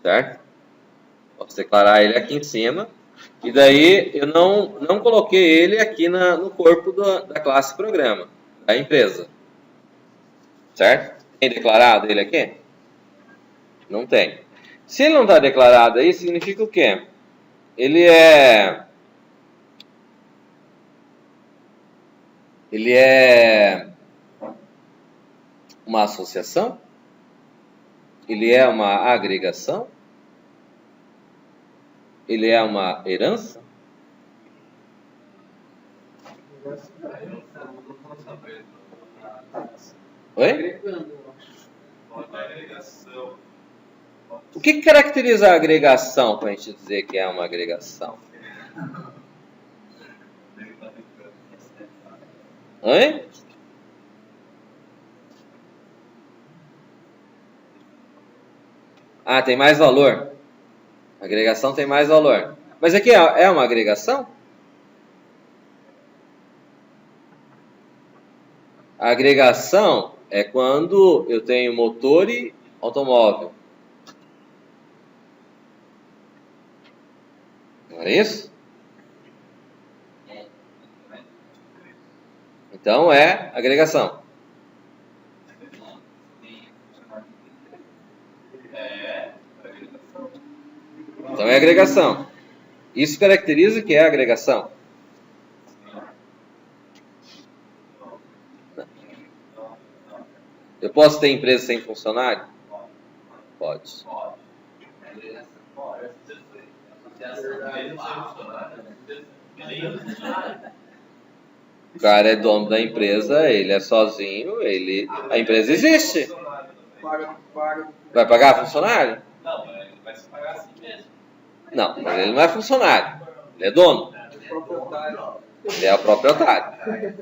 Speaker 1: Certo? Posso declarar ele aqui em cima, e daí eu não coloquei ele aqui no corpo da classe programa, da empresa. Certo? Tem declarado ele aqui? Não tem. Se ele não está declarado aí, significa o quê? Ele é uma associação? Ele é uma agregação? Ele é uma herança? Oi? O que caracteriza a agregação para a gente dizer que é uma agregação? Oi? Ah, tem mais valor. A agregação tem mais valor. Mas aqui é uma agregação? A agregação é quando eu tenho motor e automóvel. Não é isso? Então é agregação. Então é agregação. Isso caracteriza que é agregação. Eu posso ter empresa sem funcionário? Pode. O cara é dono da empresa, ele é sozinho, a empresa existe. Vai pagar funcionário?
Speaker 2: Não, ele vai se pagar assim mesmo.
Speaker 1: Não, mas ele não é funcionário. Ele é dono. Ele é o proprietário.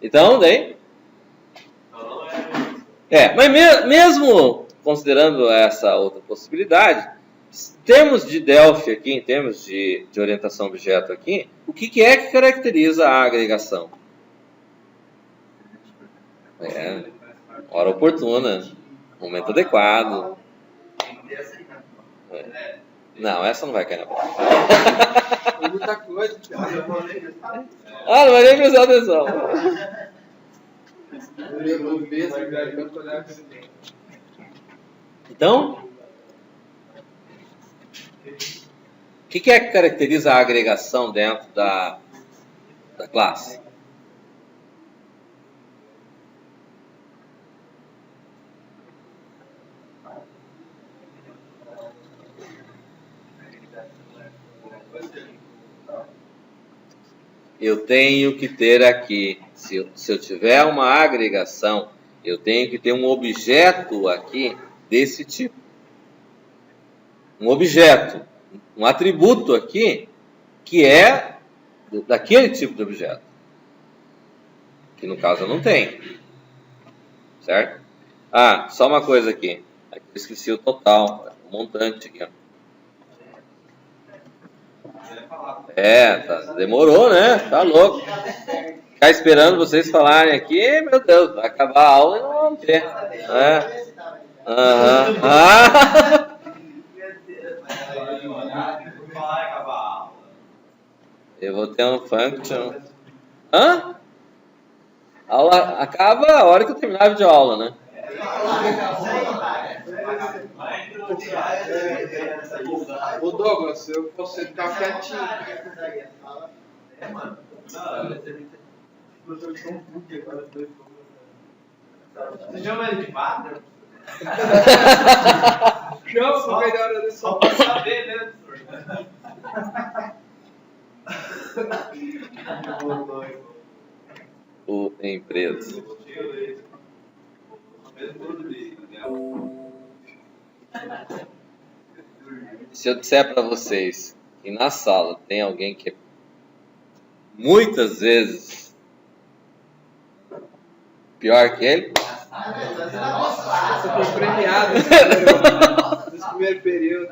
Speaker 1: Então, daí? Mas mesmo considerando essa outra possibilidade, em termos de Delphi aqui, em termos de orientação objeto aqui, o que é que caracteriza a agregação? Hora oportuna, momento adequado. Não, essa não vai cair na prova.
Speaker 3: Tem muita coisa, cara.
Speaker 1: Não vai nem prestar atenção.
Speaker 3: Eu vou ver se vai olhar
Speaker 1: Então, o que é que caracteriza a agregação dentro da classe? Eu tenho que ter aqui, se eu tiver uma agregação, eu tenho que ter um objeto aqui desse tipo. Um objeto, um atributo aqui, que é daquele tipo de objeto. Que no caso eu não tenho. Certo? Ah, só uma coisa aqui. Aqui eu esqueci o total, o montante aqui, ó. Tá, demorou, né? Tá louco. Ficar esperando vocês falarem aqui, meu Deus, vai acabar a aula e não vamos ter. Eu vou ter um function. A aula acaba a hora que eu terminar a videoaula, né?
Speaker 3: Ô Douglas, eu posso ficar quietinho.
Speaker 2: Você chama ele de padre?
Speaker 3: Chama pra ver a hora desse.
Speaker 2: Só pra saber, né, professor?
Speaker 1: O empresa. Se eu disser para vocês que na sala tem alguém que é muitas vezes pior que ele,
Speaker 3: Você foi premiado nesse primeiro período.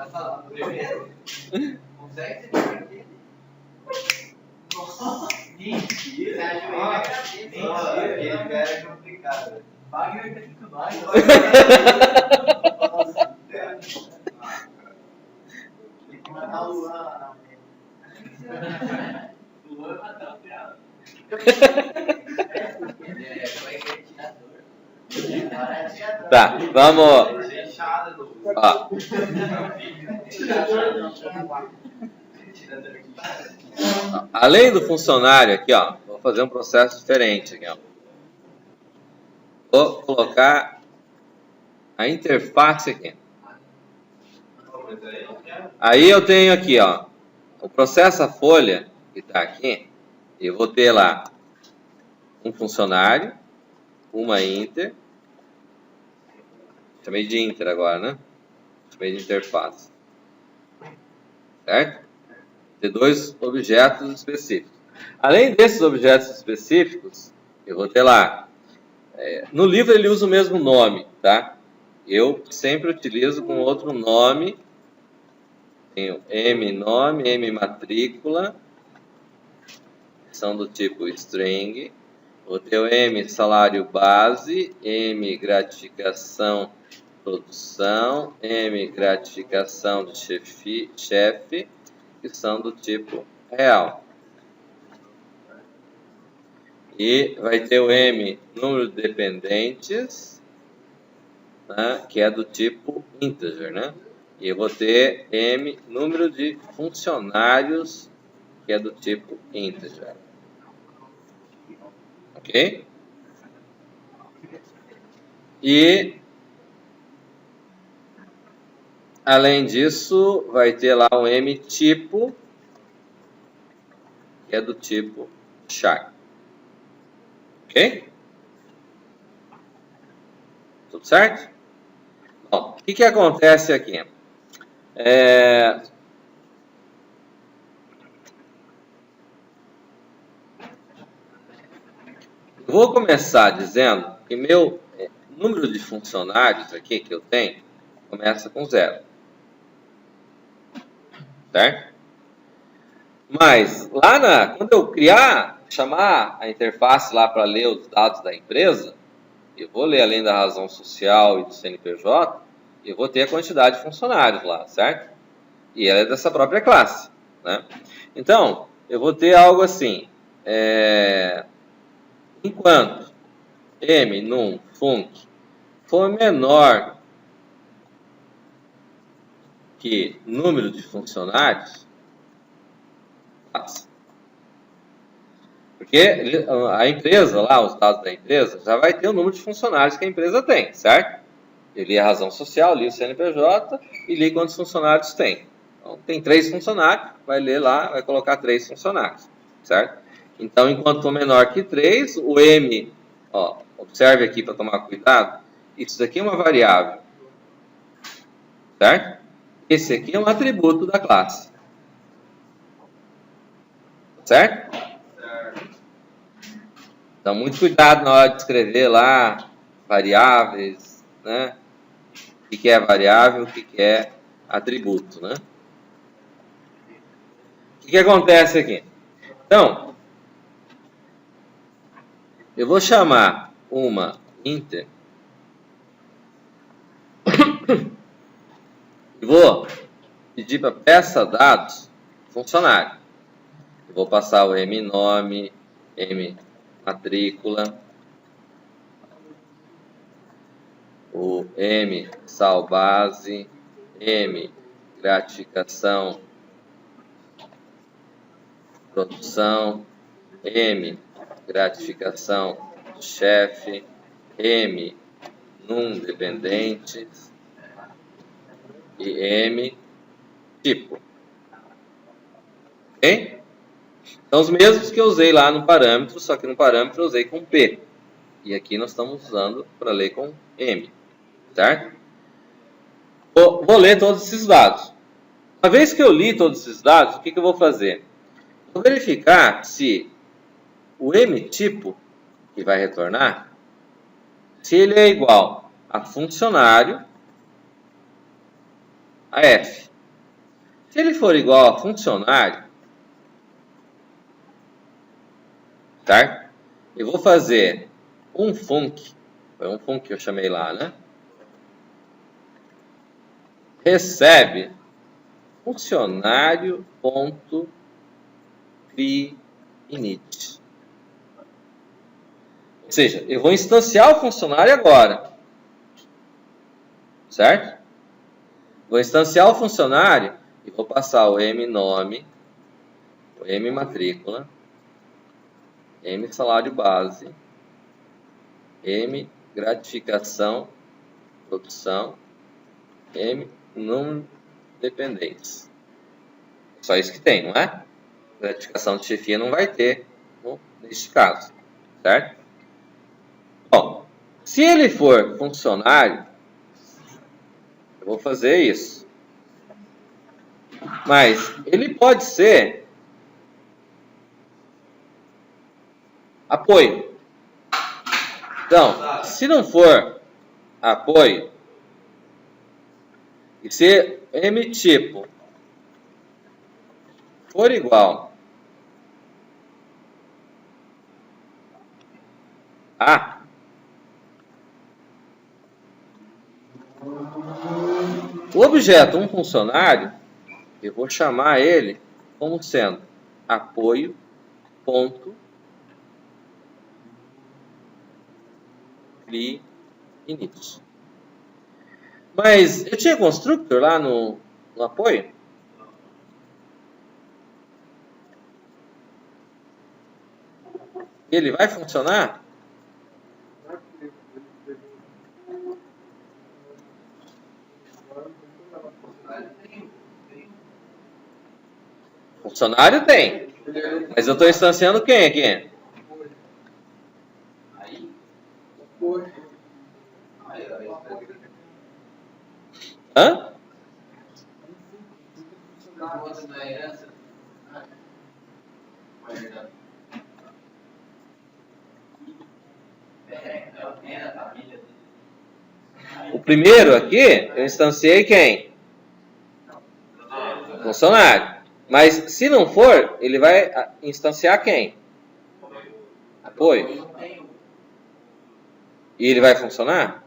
Speaker 4: Mentira. Aquele cara é complicado. Wagner tem que mais. Tem que matar o Luan lá na O Luan vai matar o piada.
Speaker 1: tá, vamos. Ó. Além do funcionário aqui, ó, vou fazer um processo diferente aqui, ó. Vou colocar a interface aqui. Aí eu tenho aqui, ó, o processo a folha que está aqui. Eu vou ter lá um funcionário, uma inter. Chamei de inter agora, né? Chamei de interface. Certo? Ter dois objetos específicos. Além desses objetos específicos, eu vou ter lá. No livro ele usa o mesmo nome, tá? Eu sempre utilizo com outro nome. Tenho M nome, M matrícula. São do tipo string. Vou ter o M salário base, M gratificação produção, M gratificação de chefe, que são do tipo real. E vai ter o M número de dependentes, né, que é do tipo integer, né? E eu vou ter M número de funcionários, que é do tipo integer. Ok? E além disso, vai ter lá um M tipo, que é do tipo char. Ok? Tudo certo? Bom, o que acontece aqui? Vou começar dizendo que meu número de funcionários aqui que eu tenho começa com 0. Certo? Mas lá quando eu chamar a interface lá para ler os dados da empresa, eu vou ler além da razão social e do CNPJ, eu vou ter a quantidade de funcionários lá, certo? E ela é dessa própria classe, né? Então, eu vou ter algo assim, enquanto m num func for menor que número de funcionários, porque a empresa lá, os dados da empresa, já vai ter o número de funcionários que a empresa tem, certo? Eu li a razão social, li o CNPJ e li quantos funcionários tem. Então, tem 3 funcionários, vai ler lá, vai colocar 3 funcionários, certo? Então, enquanto for menor que 3, o M, ó, observe aqui para tomar cuidado, isso daqui é uma variável, certo? Esse aqui é um atributo da classe, certo? Então, muito cuidado na hora de escrever lá variáveis, né? O que é variável, o que é atributo, né? O que acontece aqui? Então, eu vou chamar uma inter e vou pedir para peça dados funcionário. Eu vou passar o M nome, M matrícula, o M sal base, M gratificação, produção, M gratificação chefe, M num dependentes e M tipo. Ok? São os mesmos que eu usei lá no parâmetro, só que no parâmetro eu usei com P. E aqui nós estamos usando para ler com M. Certo? Vou ler todos esses dados. Uma vez que eu li todos esses dados, o que eu vou fazer? Vou verificar se o M tipo que vai retornar, se ele é igual a funcionário a F. Se ele for igual a funcionário, certo? Eu vou fazer um func, foi um func que eu chamei lá, né? Recebe funcionário.creAinit. Ou seja, eu vou instanciar o funcionário agora, certo? Vou instanciar o funcionário e vou passar o M nome, o M matrícula, M salário base, M gratificação, produção, M não dependentes. Só isso que tem, não é? Gratificação de chefia não vai ter neste caso, certo? Bom, se ele for funcionário, eu vou fazer isso. Mas ele pode ser apoio. Então, se não for apoio, e se M tipo for igual a o objeto um funcionário, eu vou chamar ele como sendo apoio ponto init. Mas eu tinha constructor lá no apoio? Ele vai funcionar? Funcionário tem. Mas eu estou instanciando quem aqui? Hã? O primeiro aqui, eu instanciei quem? Funcionário. Mas se não for, ele vai instanciar quem? Apoio. E ele vai funcionar?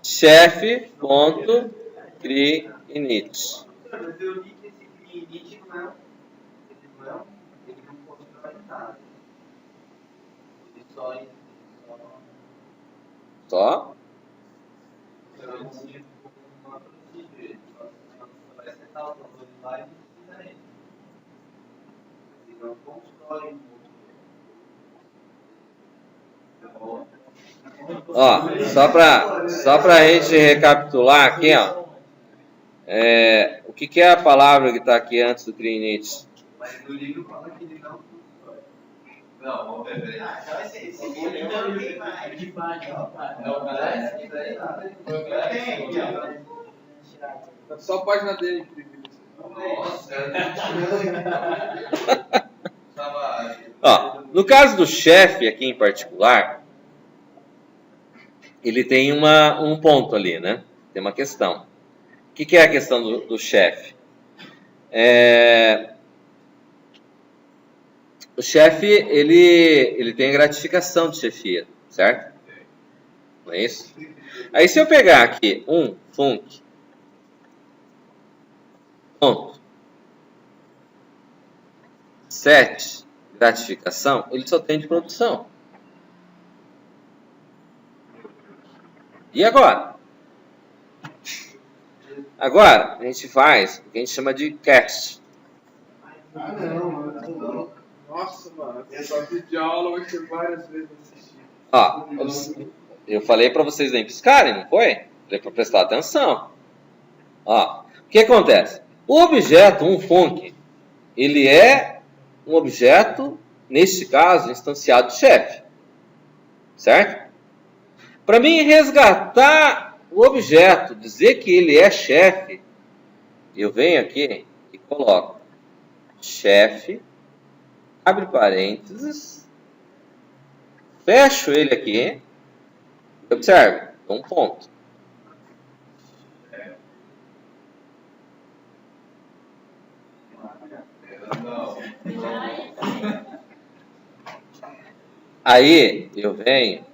Speaker 1: Chefe.creAinit.
Speaker 4: Mas eu li que esse creAinit não constrói nada.
Speaker 1: Só? Ó, só para a gente recapitular aqui, ó. O que é a palavra que está aqui antes do Trinity?
Speaker 4: Mas no livro fala que ele não constrói.
Speaker 2: Não, vamos ver.
Speaker 4: Então esse livro não tem mais.
Speaker 3: É só a página dele que tem.
Speaker 2: Nossa,
Speaker 1: Ó, no caso do chefe aqui em particular, ele tem um ponto ali, né? Tem uma questão. O que é a questão do chefe? O chefe, ele tem a gratificação de chefia, certo? Não é isso? Aí se eu pegar aqui um func, ponto, set, gratificação, ele só tem de produção. E agora? Agora, a gente faz o que a gente chama de cast.
Speaker 3: Ah, não. Nossa, mano. Essa videoaula vai ser várias vezes assistir.
Speaker 1: Ó, eu falei para vocês nem piscarem, não foi? Falei para prestar atenção. Ó, o que acontece? O objeto, um func, ele é um objeto, neste caso, instanciado de chefe. Certo? Para mim resgatar o objeto, dizer que ele é chefe, eu venho aqui e coloco chefe, abre parênteses, fecho ele aqui, e observe, um ponto. Aí eu venho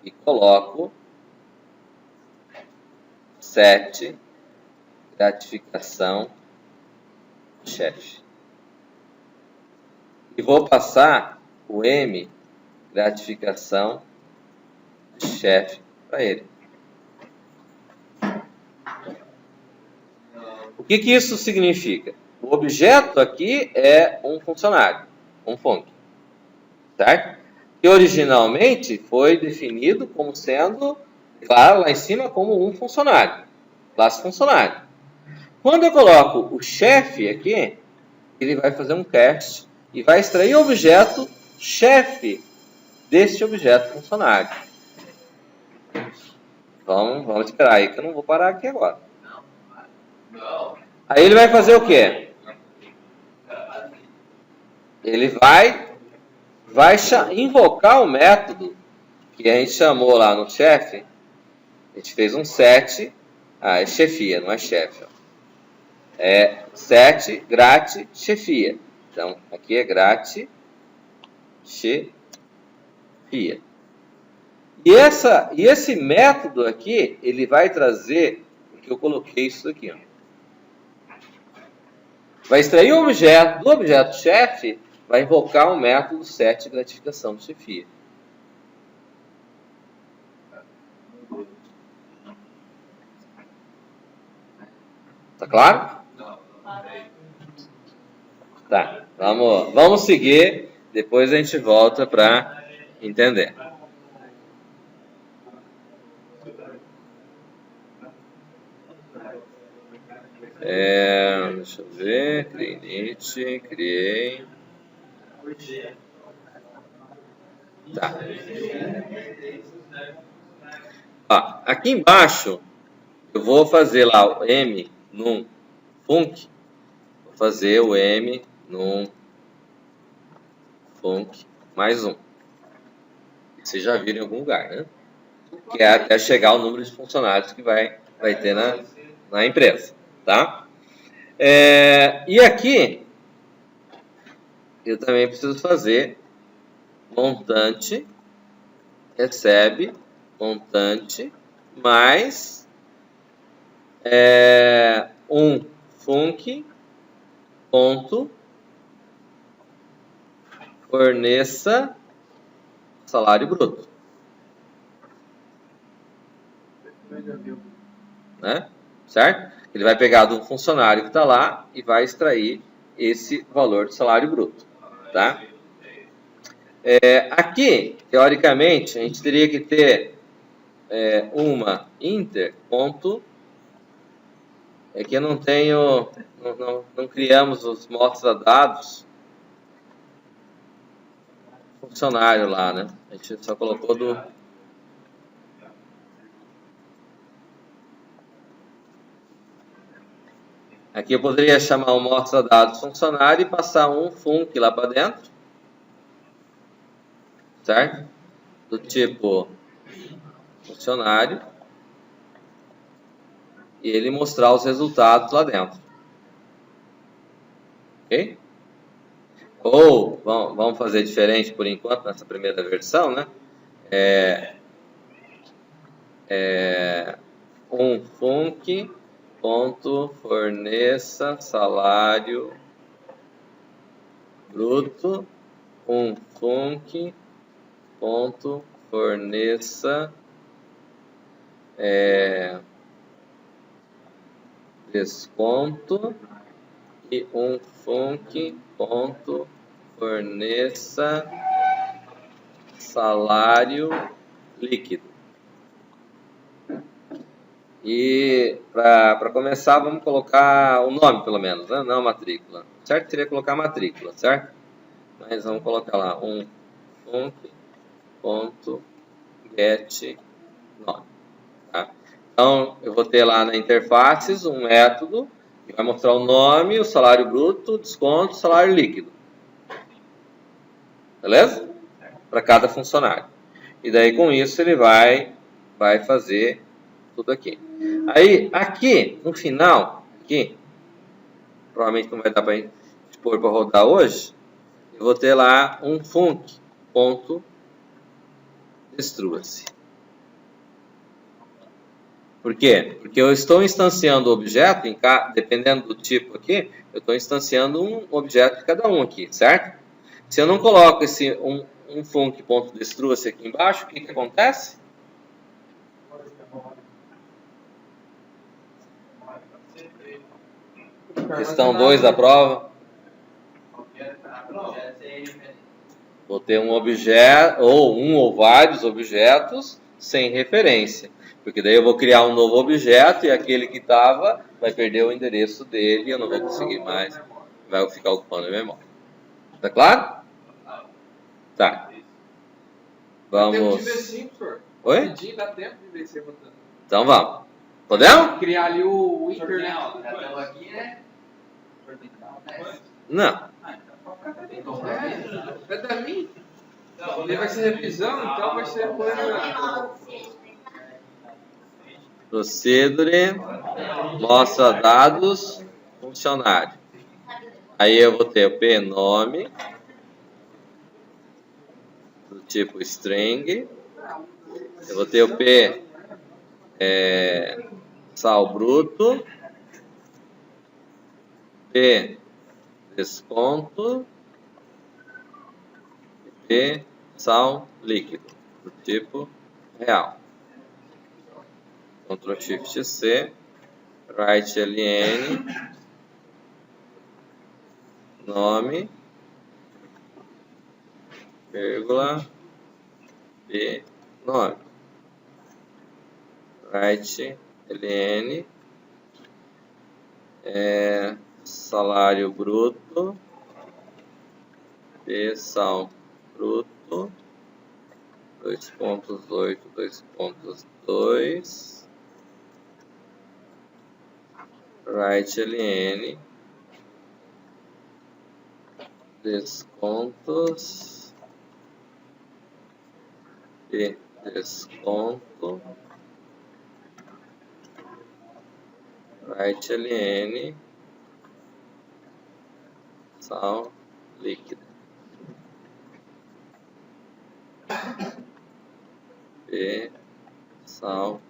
Speaker 1: e coloco set gratificação chefe. E vou passar o M gratificação chefe para ele. O que isso significa? O objeto aqui é um funcionário, um func, certo? Que originalmente foi definido como sendo, claro, lá em cima como um funcionário, classe funcionário. Quando eu coloco o chefe aqui, ele vai fazer um cast e vai extrair o objeto chefe deste objeto funcionário. Vamos esperar aí que eu não vou parar aqui agora. Aí ele vai fazer o quê? Ele vai invocar o método que a gente chamou lá no chefe. A gente fez um set. É chefia, não é chefe. É set grat chefia. Então, aqui é grat chefia. E esse método aqui, ele vai trazer, porque eu coloquei isso aqui, ó. Vai extrair o objeto do objeto chefe, vai invocar o método set gratificação de chefia. Tá claro? Tá, vamos seguir, depois a gente volta para entender. Deixa eu ver, criei. Tá. Ó, aqui embaixo, eu vou fazer lá o M num func. Vou fazer o M num func mais um. Vocês já viram em algum lugar, né? Que é até chegar ao número de funcionários que vai ter na empresa, tá? E aqui, eu também preciso fazer montante, recebe, montante, mais um func, ponto, forneça salário bruto. Né? Certo? Ele vai pegar do funcionário que está lá e vai extrair esse valor de salário bruto. Tá? Aqui, teoricamente, a gente teria que ter uma inter ponto. É que eu não tenho, não criamos os mostra-dados funcionário lá, né? A gente só colocou do... Aqui eu poderia chamar o mostra-dados funcionário e passar um func lá para dentro, certo? Do tipo funcionário, e ele mostrar os resultados lá dentro. Ok? Ou, vamos fazer diferente por enquanto, nessa primeira versão, né? Um func ponto forneça salário bruto, um func ponto forneça desconto e um func ponto forneça salário líquido. E para começar, vamos colocar o nome, pelo menos, né? Não a matrícula. Certo? Seria colocar a matrícula, certo? Mas vamos colocar lá um func.get nome. Tá? Então, eu vou ter lá na interfaces um método que vai mostrar o nome, o salário bruto, desconto, salário líquido. Beleza? Para cada funcionário. E daí, com isso, ele vai fazer tudo aqui. Aí, aqui, no final, aqui, provavelmente não vai dar para pôr para rodar hoje, eu vou ter lá um func.destrua-se. Por quê? Porque eu estou instanciando o objeto, dependendo do tipo aqui, eu estou instanciando um objeto de cada um aqui, certo? Se eu não coloco esse um func.destrua-se aqui embaixo, o que acontece? Questão 2 da prova. Vou ter um objeto, ou um ou vários objetos sem referência. Porque daí eu vou criar um novo objeto e aquele que estava vai perder o endereço dele e eu não vou conseguir mais. Vai ficar ocupando a memória. Tá claro? Tá. Vamos.
Speaker 3: Dá tempo de ver sim, professor.
Speaker 1: Oi?
Speaker 3: Dá tempo de ver se votando.
Speaker 1: Então vamos. Podemos?
Speaker 3: Criar ali o internet.
Speaker 4: aqui, né?
Speaker 1: Não.
Speaker 3: É da mim? Ele vai ser revisão, então vai ser coisa.
Speaker 1: Procedure, mostra dados, funcionário. Aí eu vou ter o p nome, do tipo string. Eu vou ter o p sal bruto, p desconto e p sal líquido, do tipo real. Ctrl Shift C, write ln, nome, vírgula, p nome. Write ln, salário bruto, p sal bruto, 2.8, 2.2, write ln, descontos, p desconto, write ln, sal líquido, p sal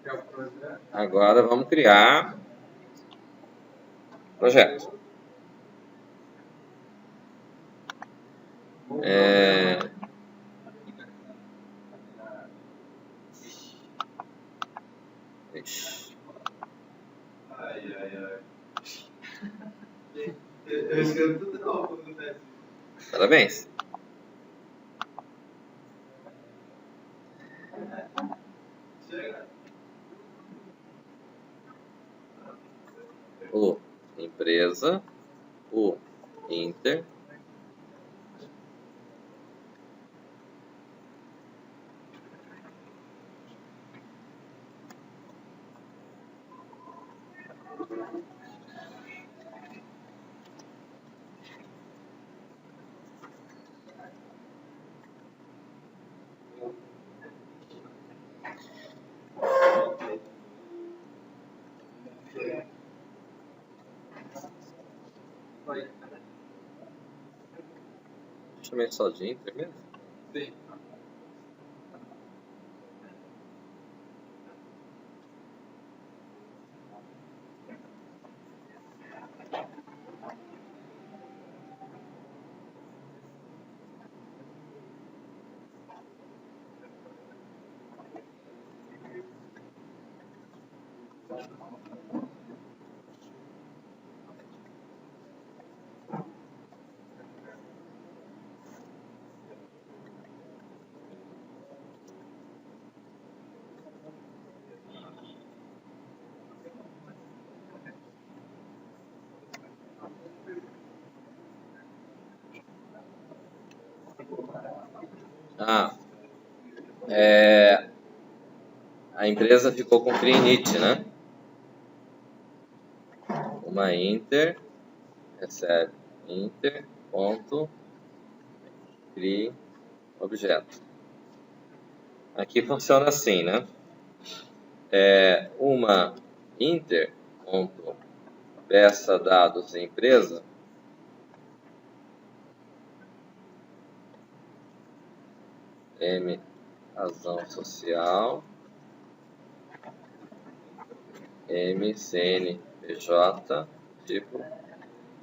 Speaker 3: Que é o projeto.
Speaker 1: Agora vamos criar projeto. Ixi,
Speaker 2: Ai, ai, ai. Eu escrevo tudo não, quando acontece.
Speaker 1: parabéns.
Speaker 2: Chega.
Speaker 1: O empresa, o Inter,
Speaker 3: Vai.
Speaker 1: chamei só de Inter mesmo?
Speaker 3: Sim.
Speaker 1: A empresa ficou com CRINIT, né? Uma Inter recebe Inter.cri objeto. Aqui funciona assim, né? Uma Inter.peça dados empresa M razão social M CNPJ tipo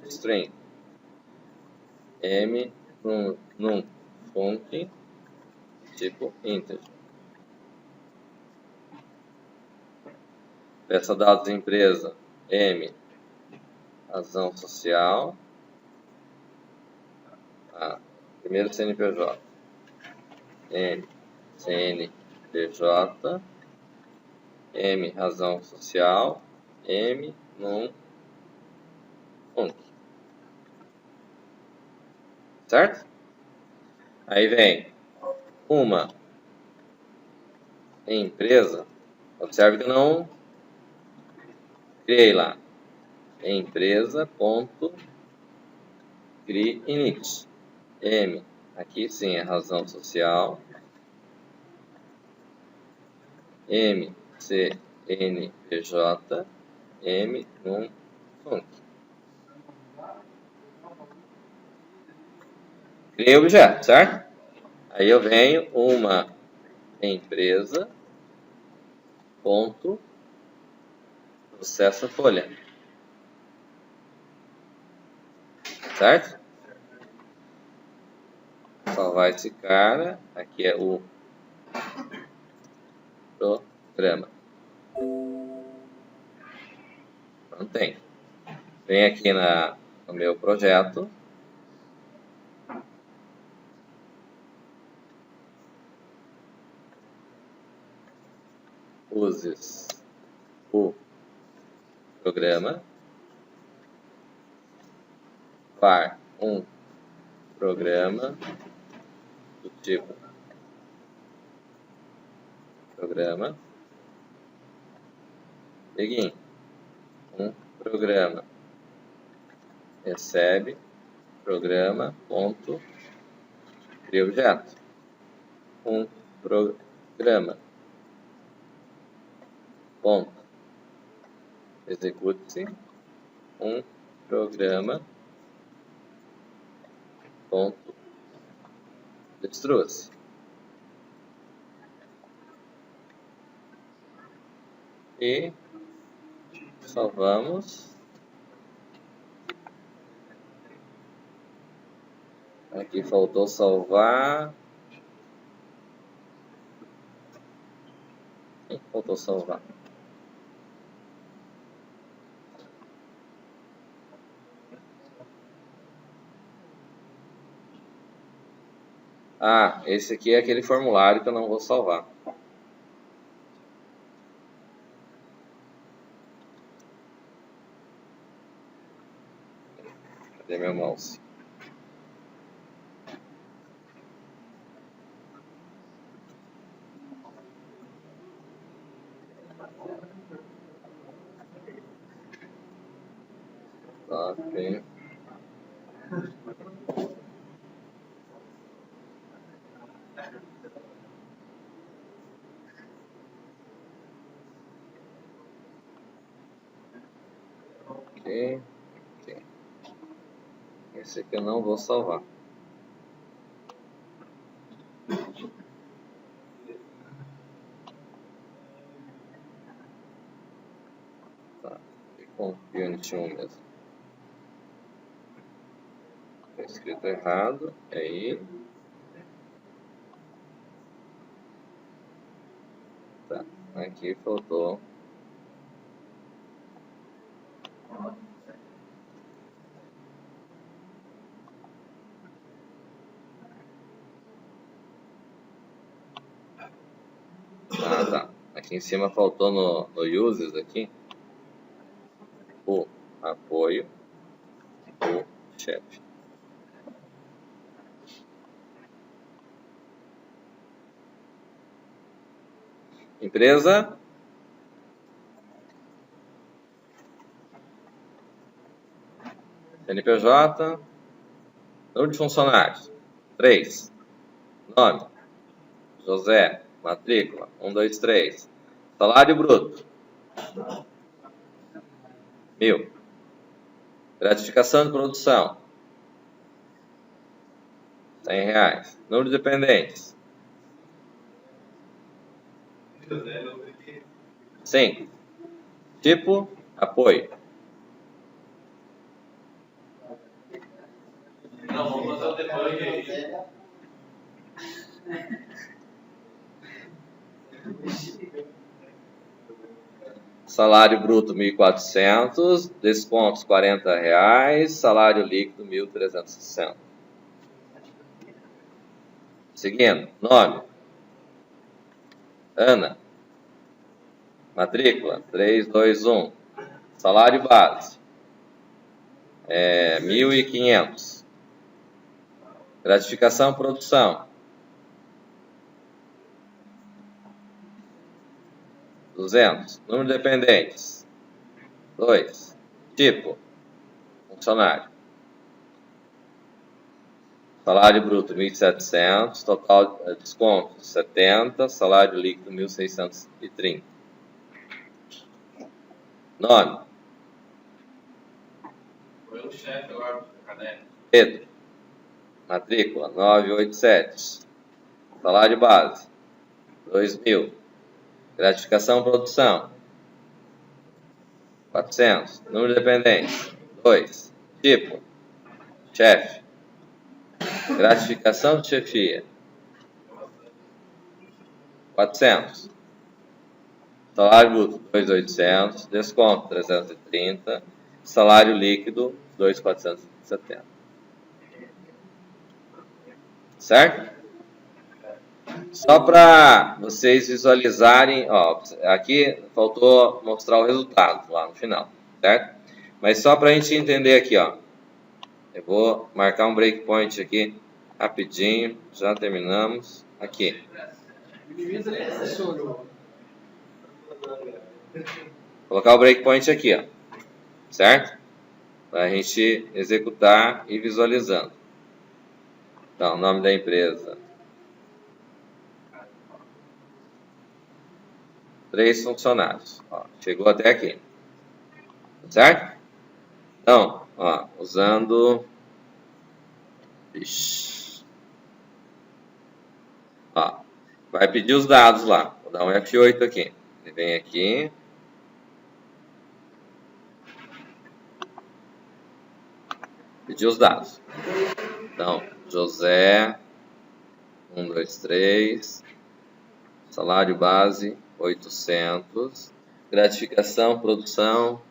Speaker 1: string M num func tipo integer. Peça dados empresa M razão social primeiro CNPJ M CNPJ M razão social M num func, certo? Aí vem uma empresa, observe que eu não criei lá empresa.cri_init M, aqui sim é razão social M CNPJ M num func. Criei o objeto, certo? Aí eu venho uma empresa ponto processo folha, certo? Salvar esse cara, aqui é o programa. Mantém. Vem aqui no meu projeto. Uses o programa. Var programa do tipo programa. Begin. Programa recebe programa ponto cria objeto. Programa ponto execute-se programa ponto destrua-se. E salvamos. Aqui faltou salvar. Faltou salvar. Ah, esse aqui é aquele formulário que eu não vou salvar. Cadê meu mouse? Ok. Ok. Esse aqui eu não vou salvar. Tá. Com Unity 1 mesmo. Está escrito errado. Aí. Tá. Aqui faltou. Ah, tá. Aqui em cima faltou no Uses aqui o apoio, o chefe. Empresa. CNPJ. Número de funcionários. 3. Nome. José. Matrícula. 1, 2, 3. Salário bruto. 1.000. Gratificação de produção. R$100. Número de dependentes. 5. Tipo, apoio.
Speaker 2: Não, vamos fazer o debug aí.
Speaker 1: Salário bruto 1.400, descontos R$40, salário líquido 1.360. Seguindo, nome. Ana. Matrícula 321. Salário base 1.500. Gratificação produção 200. Número de dependentes 2. Tipo funcionário. Salário bruto 1.700, total desconto 70, salário líquido 1.630. Nome.
Speaker 2: Foi o chefe agora do caderno.
Speaker 1: Pedro. Matrícula 987. Salário base 2.000. Gratificação produção 400. Número de dependentes 2. Tipo chefe. Gratificação de chefia 400. Salário bruto 2.800. Desconto 330. Salário líquido 2.470. Certo? Só para vocês visualizarem, ó, aqui faltou mostrar o resultado lá no final, certo? Mas só para a gente entender aqui, ó, eu vou marcar um breakpoint aqui rapidinho, já terminamos, aqui. Colocar o breakpoint aqui, ó, certo? Para a gente executar e visualizando. Então, o nome da empresa. 3 funcionários. Ó, chegou até aqui. Certo? Então, ó, usando... Ixi. Ó, vai pedir os dados lá. Vou dar um F8 aqui. Ele vem aqui. Pedir os dados. Então, José, 1, 2, 3, salário base, 800, gratificação, produção,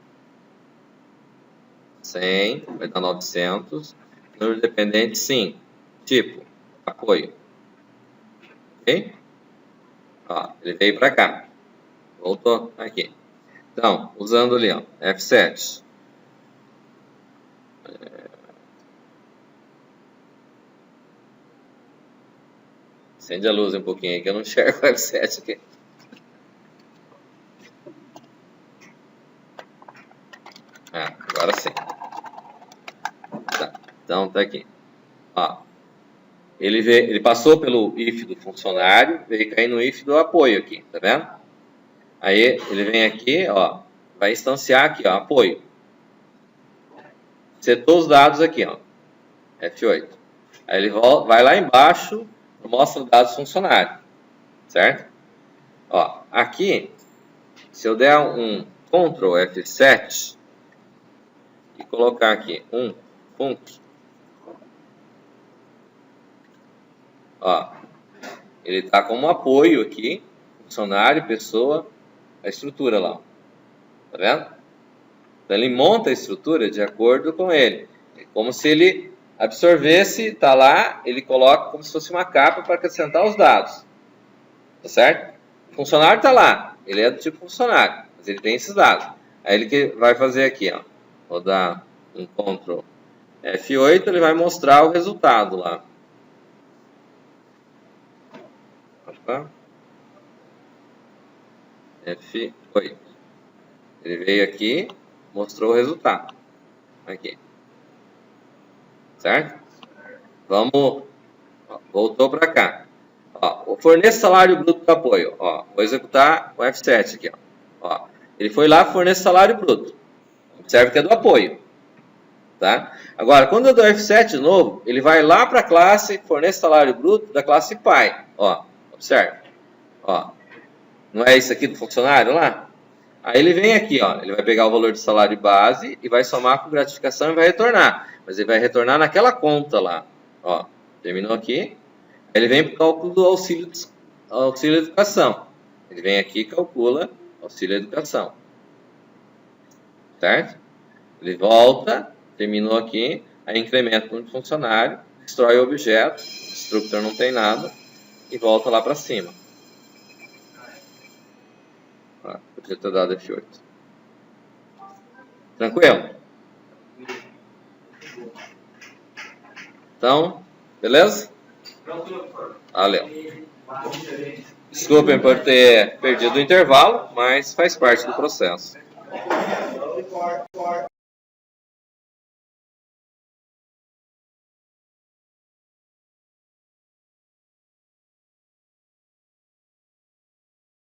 Speaker 1: 100, vai dar 900, número dependente, sim, tipo, apoio, ok? Ó, ele veio para cá, voltou aqui. Então, usando ali, ó, F7. Acende a luz um pouquinho aí que eu não enxergo o F7 aqui. Agora sim. Tá. Então tá aqui. Ó, ele passou pelo if do funcionário, veio cair no if do apoio aqui, tá vendo? Aí ele vem aqui, ó, vai instanciar aqui, ó, apoio. Setou os dados aqui, ó, F8. Aí ele vai lá embaixo, mostra os dados funcionário, certo? Ó, aqui, se eu der um Ctrl F7 e colocar aqui um func, ó, ele está como apoio aqui, funcionário, pessoa, a estrutura lá, tá vendo? Então ele monta a estrutura de acordo com ele, é como se ele absorvesse, tá lá, ele coloca como se fosse uma capa para acrescentar os dados, tá certo? O funcionário tá lá, ele é do tipo funcionário, mas ele tem esses dados. Aí ele que vai fazer aqui, ó, vou dar um Ctrl F8, ele vai mostrar o resultado lá. Opa. F8. Ele veio aqui, mostrou o resultado. Aqui. Certo? Vamos. Ó, voltou para cá. Ó, forneça salário bruto do apoio. Ó, vou executar o F7 aqui. Ó, ele foi lá, forneça salário bruto. Observe que é do apoio. Tá? Agora, quando eu dou F7 de novo, ele vai lá para a classe forneça salário bruto da classe pai. Ó, observe. Ó, não é isso aqui do funcionário lá? Aí ele vem aqui, ó, ele vai pegar o valor do salário base e vai somar com gratificação e vai retornar. Mas ele vai retornar naquela conta lá. Ó, terminou aqui. Aí ele vem para o cálculo do auxílio educação. Ele vem aqui e calcula auxílio educação. Certo? Ele volta, terminou aqui, aí incrementa no funcionário, destrói o objeto, o constructor não tem nada, e volta lá para cima. Podia ter dado F8. Tranquilo? Então, beleza? Valeu. Desculpem por ter perdido o intervalo, mas faz parte do processo.